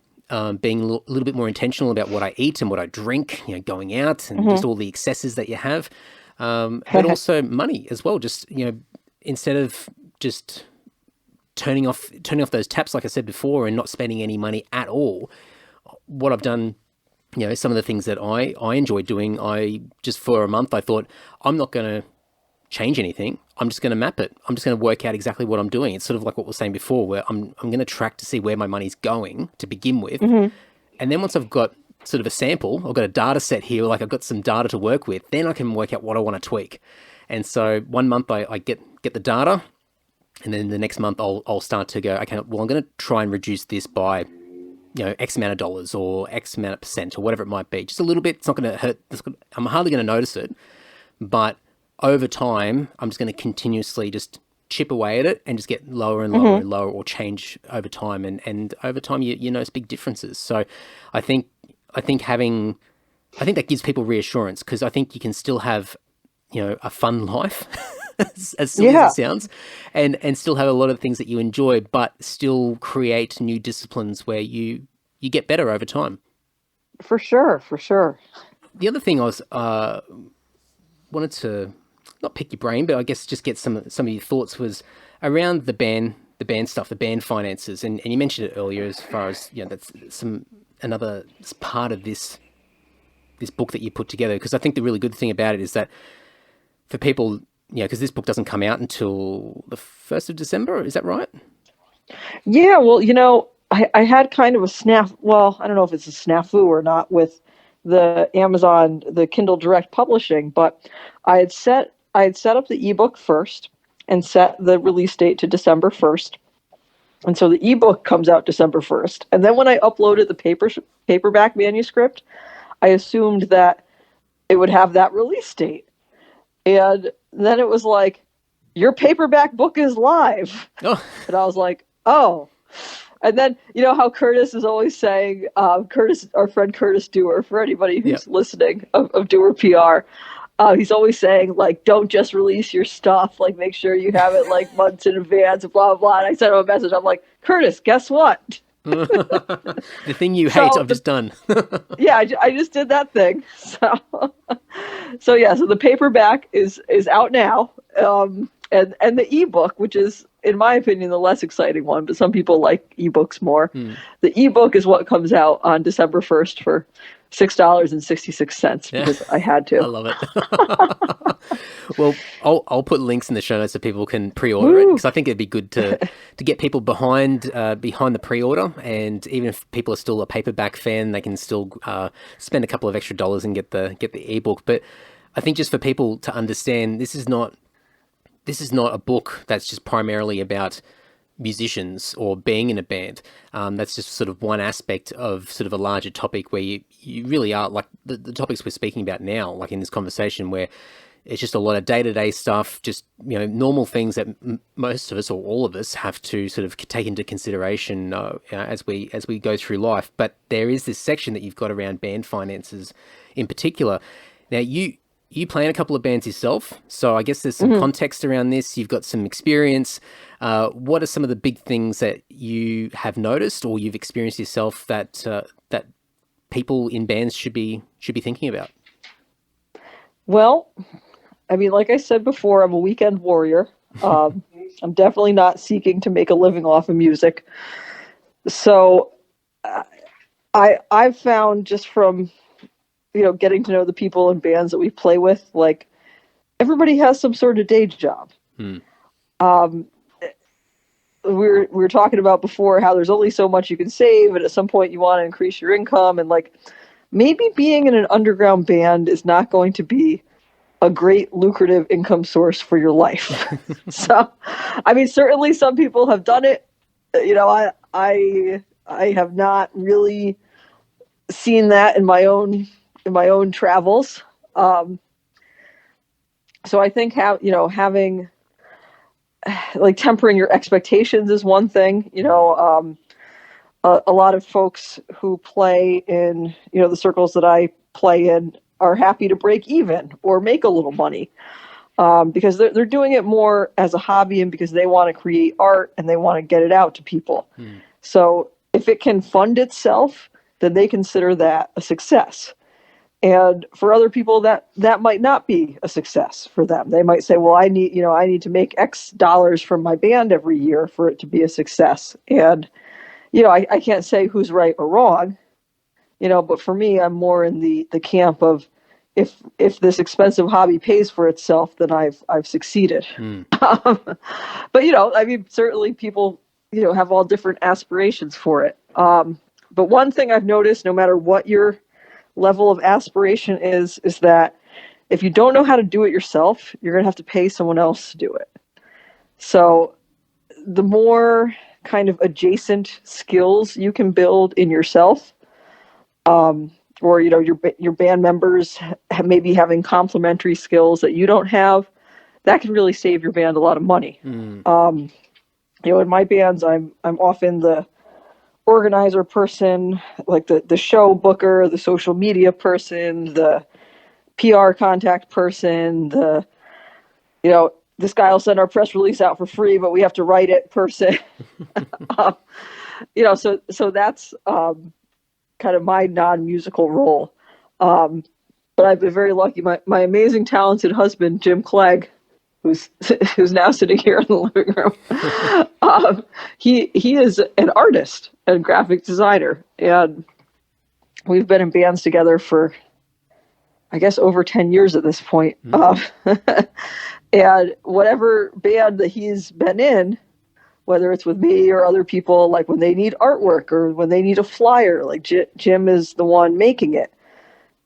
being a little bit more intentional about what I eat and what I drink, going out and just all the excesses that you have. But also money as well. Just, instead of just turning off those taps, like I said before, and not spending any money at all, what I've done, some of the things that I enjoy doing, for a month, I thought, I'm not going to change anything. I'm just going to map it. I'm just going to work out exactly what I'm doing. It's sort of like what we were saying before, where I'm going to track to see where my money's going to begin with. And then once I've got sort of a sample, I've got a data set here, like I've got some data to work with, then I can work out what I want to tweak. And so 1 month I get the data, and then the next month I'll start to go, okay, well, I'm going to try and reduce this by, X amount of dollars or X amount of percent or whatever it might be. Just a little bit. It's not going to hurt. I'm hardly going to notice it. But over time, I'm just going to continuously just chip away at it and just get lower and lower and lower, or change over time. And over time, you notice big differences. So I think that gives people reassurance, because I think you can still have, a fun life, as silly as it sounds, and still have a lot of things that you enjoy, but still create new disciplines where you get better over time. For sure. The other thing I was wanted to not pick your brain, but I guess just get some of your thoughts was around the band stuff, the band finances, and you mentioned it earlier as far as that's another part of this book that you put together, because I think the really good thing about it is that for people, because this book doesn't come out until the 1st of December, is that right? Yeah, well, I had kind of a I don't know if it's a snafu or not with the Amazon, the Kindle Direct Publishing, but I had set up the ebook first and set the release date to December 1st. And so the ebook comes out December 1st. And then when I uploaded the paperback manuscript, I assumed that it would have that release date. And then it was like, your paperback book is live. Oh. And I was like, oh. And then, how Curtis is always saying, our friend Curtis Dewar, for anybody who's listening of Dewar PR, he's always saying, like, don't just release your stuff. Like, make sure you have it, like, months in advance, blah, blah, blah. And I sent him a message. I'm like, Curtis, guess what? The thing you hate, I've just done. Yeah, I just did that thing. So the paperback is out now, and the ebook, which is, in my opinion, the less exciting one, but some people like ebooks more. The ebook is what comes out on December 1st for $6.66 because I had to. I love it. Well, I'll put links in the show notes so people can pre-order it, because I think it'd be good to get people behind the pre-order, and even if people are still a paperback fan, they can still spend a couple of extra dollars and get the ebook. But I think just for people to understand, this is not a book that's just primarily about musicians or being in a band. That's just sort of one aspect of sort of a larger topic where you really are, like the topics we're speaking about now, like in this conversation, where it's just a lot of day-to-day stuff, just, normal things that most of us or all of us have to sort of take into consideration as we go through life. But there is this section that you've got around band finances in particular. Now, you play in a couple of bands yourself, so I guess there's some context around this. You've got some experience. What are some of the big things that you have noticed or you've experienced yourself that that people in bands should be thinking about? Well, I mean, like I said before, I'm a weekend warrior. I'm definitely not seeking to make a living off of music. So I've found just from, getting to know the people in bands that we play with, like everybody has some sort of day job. Um, we were talking about before how there's only so much you can save, and at some point you want to increase your income, and like maybe being in an underground band is not going to be a great lucrative income source for your life. So, I mean, certainly some people have done it. I have not really seen that in my own travels. So I think having like tempering your expectations is one thing. A lot of folks who play in the circles that I play in are happy to break even or make a little money, because they're doing it more as a hobby and because they want to create art and they want to get it out to people. So if it can fund itself, then they consider that a success. And for other people, that might not be a success for them. They might say, well, I need to make X dollars from my band every year for it to be a success. And, I can't say who's right or wrong, but for me, I'm more in the camp of if this expensive hobby pays for itself, then I've succeeded. But, I mean, certainly people, have all different aspirations for it. But one thing I've noticed, no matter what your level of aspiration is that if you don't know how to do it yourself, you're going to have to pay someone else to do it. So the more kind of adjacent skills you can build in yourself, or your band members maybe having complementary skills that you don't have, that can really save your band a lot of money. In my bands, I'm often the organizer person, like the show booker, the social media person, the PR contact person, this guy will send our press release out for free, but we have to write it person. So that's kind of my non-musical role. But I've been very lucky. My amazing, talented husband, Jim Clegg, who's now sitting here in the living room. He is an artist and graphic designer, and we've been in bands together for, I guess, over 10 years at this point. And whatever band that he's been in, whether it's with me or other people, like when they need artwork or when they need a flyer, like Jim is the one making it.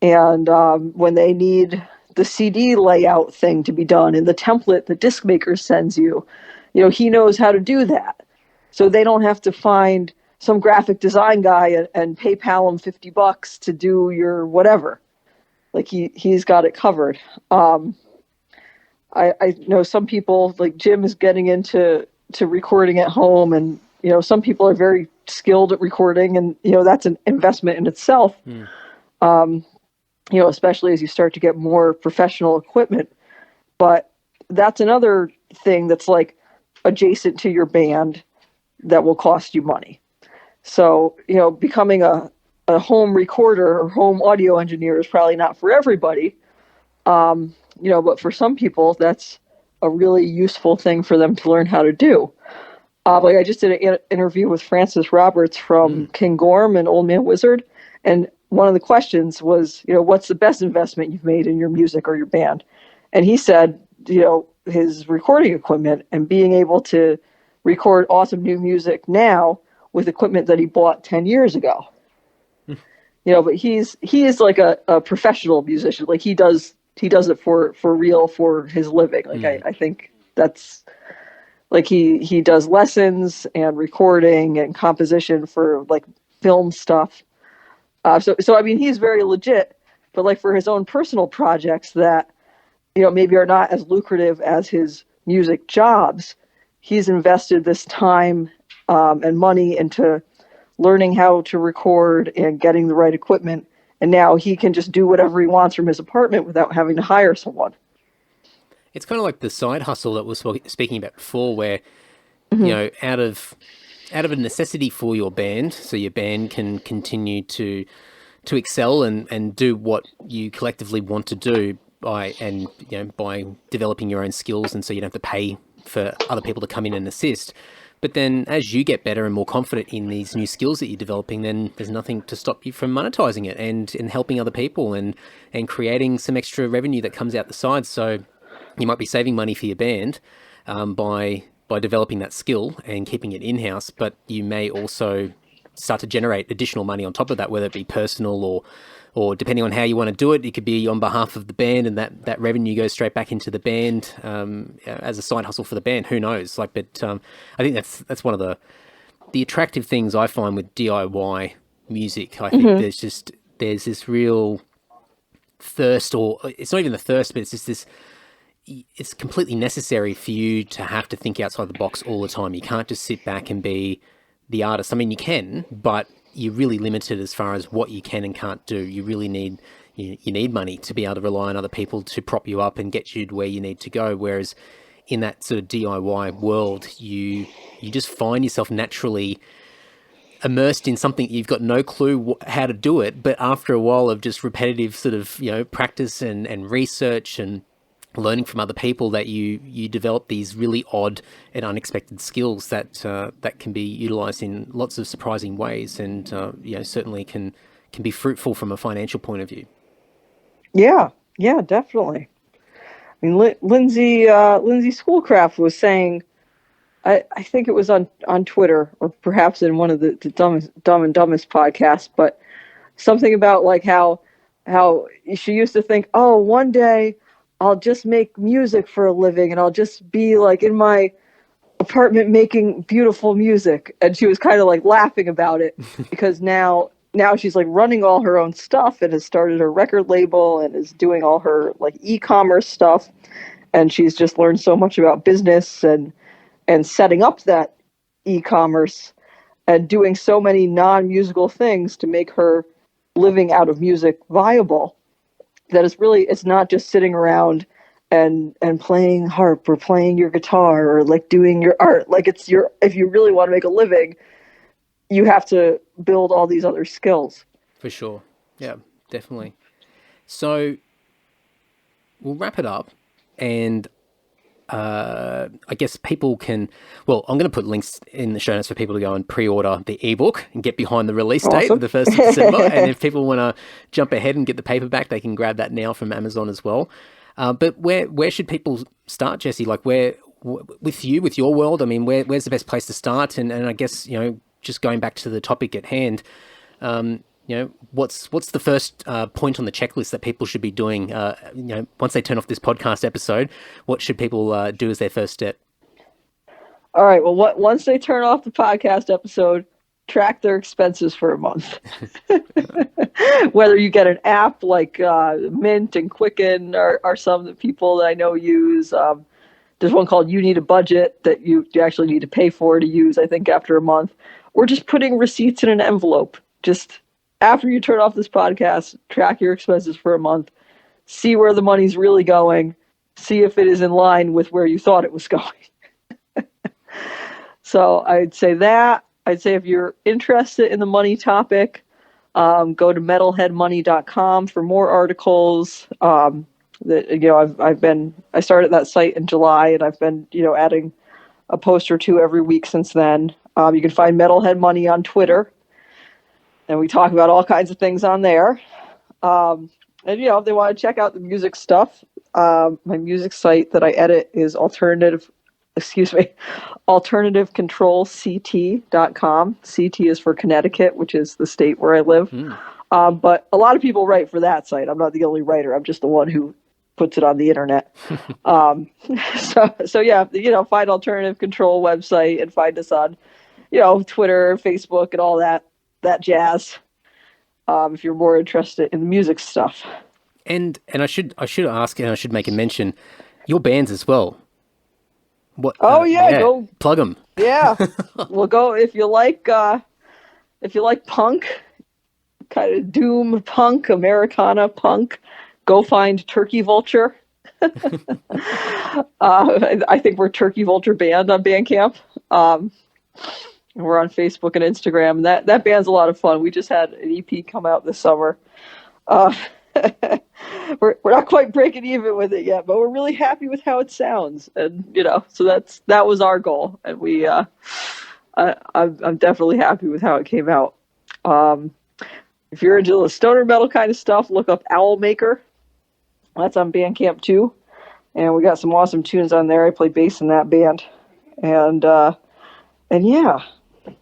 And when they need the CD layout thing to be done and the template the disc maker sends you, he knows how to do that. So they don't have to find some graphic design guy and PayPal him $50 to do your whatever. Like he's got it covered. I know some people, like Jim, is getting into recording at home, and some people are very skilled at recording, and that's an investment in itself. Especially as you start to get more professional equipment. But that's another thing that's like adjacent to your band that will cost you money. So, becoming a home recorder or home audio engineer is probably not for everybody. But for some people, that's a really useful thing for them to learn how to do. Like I just did an interview with Francis Roberts from King Gorm and Old Man Wizard, and one of the questions was, what's the best investment you've made in your music or your band? And he said, his recording equipment and being able to record awesome new music now with equipment that he bought 10 years ago. But he is like a professional musician. Like he does it for real, for his living. Like I think that's like he does lessons and recording and composition for like film stuff. So I mean, he's very legit, but like for his own personal projects that, maybe are not as lucrative as his music jobs, he's invested this time and money into learning how to record and getting the right equipment. And now he can just do whatever he wants from his apartment without having to hire someone. It's kind of like the side hustle that we were speaking about before, where out of a necessity for your band, so your band can continue to excel and do what you collectively want to do by developing your own skills, and so you don't have to pay for other people to come in and assist. But then as you get better and more confident in these new skills that you're developing, then there's nothing to stop you from monetizing it and helping other people and creating some extra revenue that comes out the side. So you might be saving money for your band by developing that skill and keeping it in-house, but you may also start to generate additional money on top of that, whether it be personal or depending on how you want to do it, it could be on behalf of the band, and that revenue goes straight back into the band as a side hustle for the band. Who knows? But I think that's one of the attractive things I find with DIY music. I think there's this real thirst, or it's not even the thirst, but it's just this. It's completely necessary for you to have to think outside the box all the time. You can't just sit back and be the artist. I mean, you can, but you're really limited as far as what you can and can't do. You really need money to be able to rely on other people to prop you up and get you to where you need to go. Whereas in that sort of DIY world, you just find yourself naturally immersed in something you've got no clue how to do it. But after a while of just repetitive sort of practice and research and learning from other people, that you develop these really odd and unexpected skills that can be utilized in lots of surprising ways, and certainly can be fruitful from a financial point of view. Yeah, Definitely. I mean, Lindsay Schoolcraft was saying, I think it was on Twitter, or perhaps in one of the Dumb and Dumbest podcasts, but something about like how she used to think, oh, one day I'll just make music for a living and I'll just be like in my apartment making beautiful music. And she was kind of like laughing about it because now she's like running all her own stuff and has started her record label and is doing all her like e-commerce stuff. And she's just learned so much about business and setting up that e-commerce and doing so many non-musical things to make her living out of music viable. That it's not just sitting around and playing harp or playing your guitar or like doing your art. Like if you really want to make a living, you have to build all these other skills. For sure. Yeah, definitely. So we'll wrap it up, and I guess people can, I'm going to put links in the show notes for people to go and pre-order the ebook and get behind the release date of the 1st of December. And if people want to jump ahead and get the paperback, they can grab that now from Amazon as well. But where should people start, Jessie? Like with your world, I mean, where's the best place to start? And I guess, just going back to the topic at hand, what's the first point on the checklist that people should be doing? Once they turn off this podcast episode, what should people do as their first step? All right. Well, once they turn off the podcast episode, track their expenses for a month. Whether you get an app like Mint and Quicken are some that people that I know use. There's one called You Need a Budget that you actually need to pay for to use, I think, after a month. Or just putting receipts in an envelope. Just after you turn off this podcast, track your expenses for a month, see where the money's really going, see if it is in line with where you thought it was going. So I'd say that. I'd say if you're interested in the money topic, go to metalheadmoney.com for more articles. I started that site in July, and I've been, adding a post or two every week since then. You can find Metalhead Money on Twitter, and we talk about all kinds of things on there. And if they want to check out the music stuff, my music site that I edit is alternativecontrolct.com. CT is for Connecticut, which is the state where I live. But a lot of people write for that site. I'm not the only writer. I'm just the one who puts it on the internet. So yeah, find Alternative Control website and find us on, Twitter, Facebook, and all that jazz. If you're more interested in the music stuff. And I should ask, and I should make a mention, your bands as well. What? Go plug them. Yeah, well, go if you like punk, kind of doom punk, Americana punk. Go find Turkey Vulture. I think we're Turkey Vulture Band on Bandcamp. Um, and we're on Facebook and Instagram. And that band's a lot of fun. We just had an EP come out this summer. Uh, we're not quite breaking even with it yet, but we're really happy with how it sounds. And, so that was our goal. And I'm definitely happy with how it came out. If you're into the stoner metal kind of stuff, look up Owl Maker. That's on Bandcamp too. And we got some awesome tunes on there. I play bass in that band. And yeah.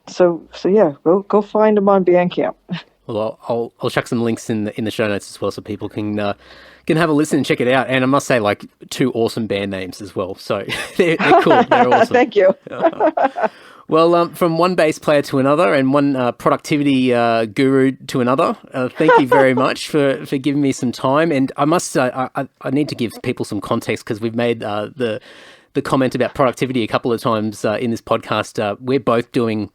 So yeah, go find them on Bandcamp. Well, I'll chuck some links in the show notes as well, so people can have a listen and check it out. And I must say, like, 2 awesome band names as well. So they're cool. They're awesome. Thank you. Well, from one bass player to another, and one productivity guru to another, thank you very much for giving me some time. And I must I need to give people some context, because we've made the comment about productivity a couple of times in this podcast. We're both doing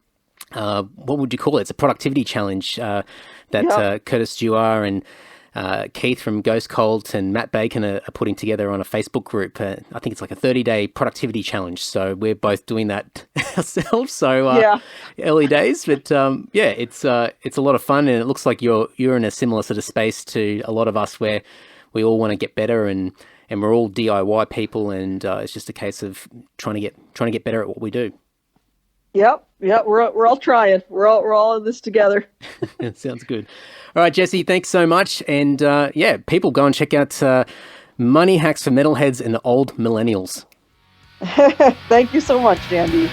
what would you call it? It's a productivity challenge that Curtis Dewar and Keith from Ghost Cult and Matt Bacon are putting together on a Facebook group. I think it's like a 30-day productivity challenge. So we're both doing that ourselves. So early days, but it's a lot of fun, and it looks like you're in a similar sort of space to a lot of us, where we all want to get better, and we're all DIY people, and it's just a case of trying to get better at what we do. Yep. We're all trying. We're all in this together. Sounds good. All right, Jessie, thanks so much. And people go and check out Money Hacks for Metalheads and Old Millennials. Thank you so much, Andy.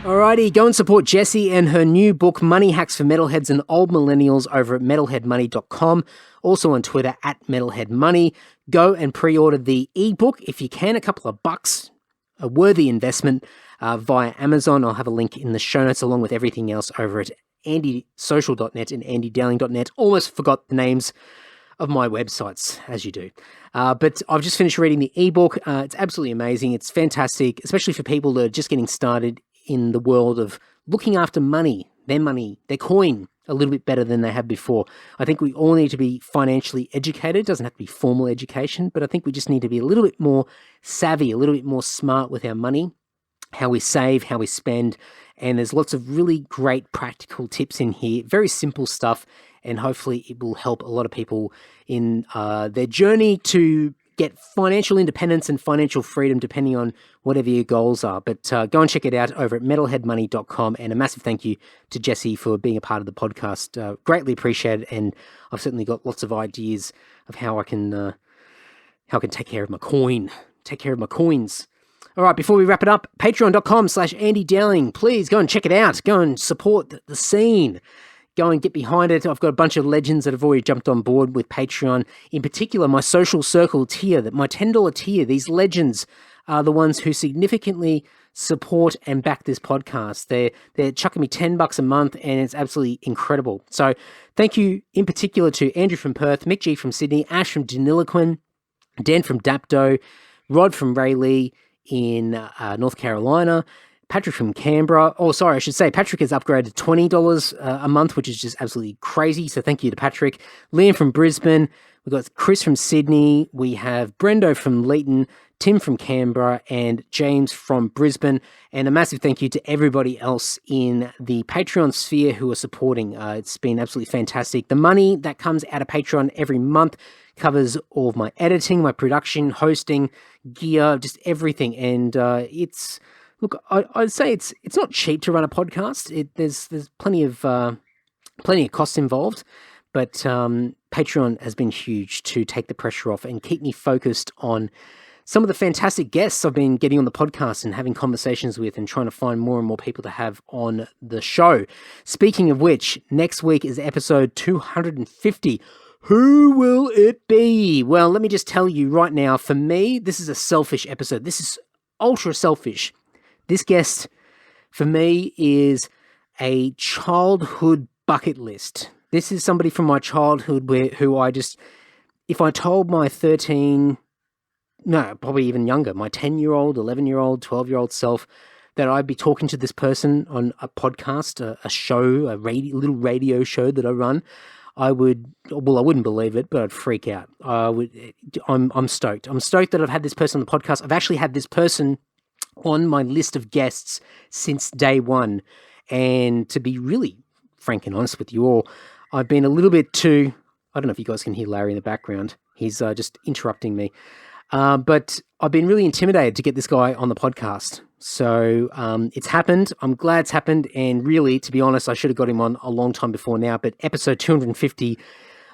Alrighty, go and support Jessie and her new book, Money Hacks for Metalheads and Old Millennials, over at metalheadmoney.com. Also on Twitter @metalheadmoney. Go and pre-order the ebook if you can, a couple of bucks, a worthy investment via Amazon. I'll have a link in the show notes along with everything else over at andysocial.net and andydowling.net. Almost forgot the names of my websites, as you do. But I've just finished reading the ebook. It's absolutely amazing. It's fantastic, especially for people that are just getting started in the world of looking after money, their coin, a little bit better than they have before. I think we all need to be financially educated. It doesn't have to be formal education, but I think we just need to be a little bit more savvy, a little bit more smart with our money, how we save, how we spend. And there's lots of really great practical tips in here, very simple stuff, and hopefully it will help a lot of people in their journey to get financial independence and financial freedom, depending on whatever your goals are. But go and check it out over at metalheadmoney.com. And a massive thank you to Jessie for being a part of the podcast. Greatly appreciated. And I've certainly got lots of ideas of how I can take care of my coins. All right, before we wrap it up, patreon.com/Andy Dowling. Please go and check it out. Go and support the scene. Go and get behind it. I've got a bunch of legends that have already jumped on board with Patreon. In particular, my social circle tier, my $10 tier. These legends are the ones who significantly support and back this podcast. They're chucking me $10 a month, and it's absolutely incredible. So thank you in particular to Andrew from Perth, Mick G from Sydney, Ash from Deniliquin, Dan from Dapto, Rod from Rayleigh in North Carolina, Patrick from Canberra. Oh, sorry, I should say Patrick has upgraded to $20 a month, which is just absolutely crazy. So thank you to Patrick. Liam from Brisbane. We've got Chris from Sydney. We have Brendo from Leeton, Tim from Canberra, and James from Brisbane. And a massive thank you to everybody else in the Patreon sphere who are supporting. It's been absolutely fantastic. The money that comes out of Patreon every month covers all of my editing, my production, hosting, gear, just everything. And it's... Look, I'd say it's not cheap to run a podcast. There's plenty of costs involved, but Patreon has been huge to take the pressure off and keep me focused on some of the fantastic guests I've been getting on the podcast and having conversations with, and trying to find more and more people to have on the show. Speaking of which, next week is episode 250. Who will it be? Well, let me just tell you right now, for me, this is a selfish episode. This is ultra selfish. This guest, for me, is a childhood bucket list. This is somebody from my childhood if I told my probably even younger, my 10-year-old, 11-year-old, 12-year-old self that I'd be talking to this person on a podcast, a show, little radio show that I run, I wouldn't believe it, but I'd freak out. I'm stoked. I'm stoked that I've had this person on the podcast. I've actually had this person on my list of guests since day one. And to be really frank and honest with you all, I've been a little bit too, I don't know if you guys can hear Larry in the background. He's just interrupting me. But I've been really intimidated to get this guy on the podcast. So it's happened. I'm glad it's happened. And really, to be honest, I should have got him on a long time before now. But episode 250,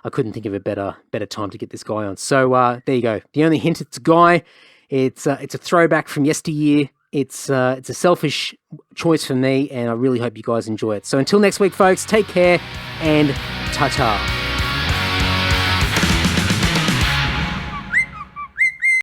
I couldn't think of a better time to get this guy on. So there you go. The only hint, it's a guy. It's a throwback from yesteryear. It's a selfish choice for me, and I really hope you guys enjoy it. So until next week, folks, take care and ta-ta.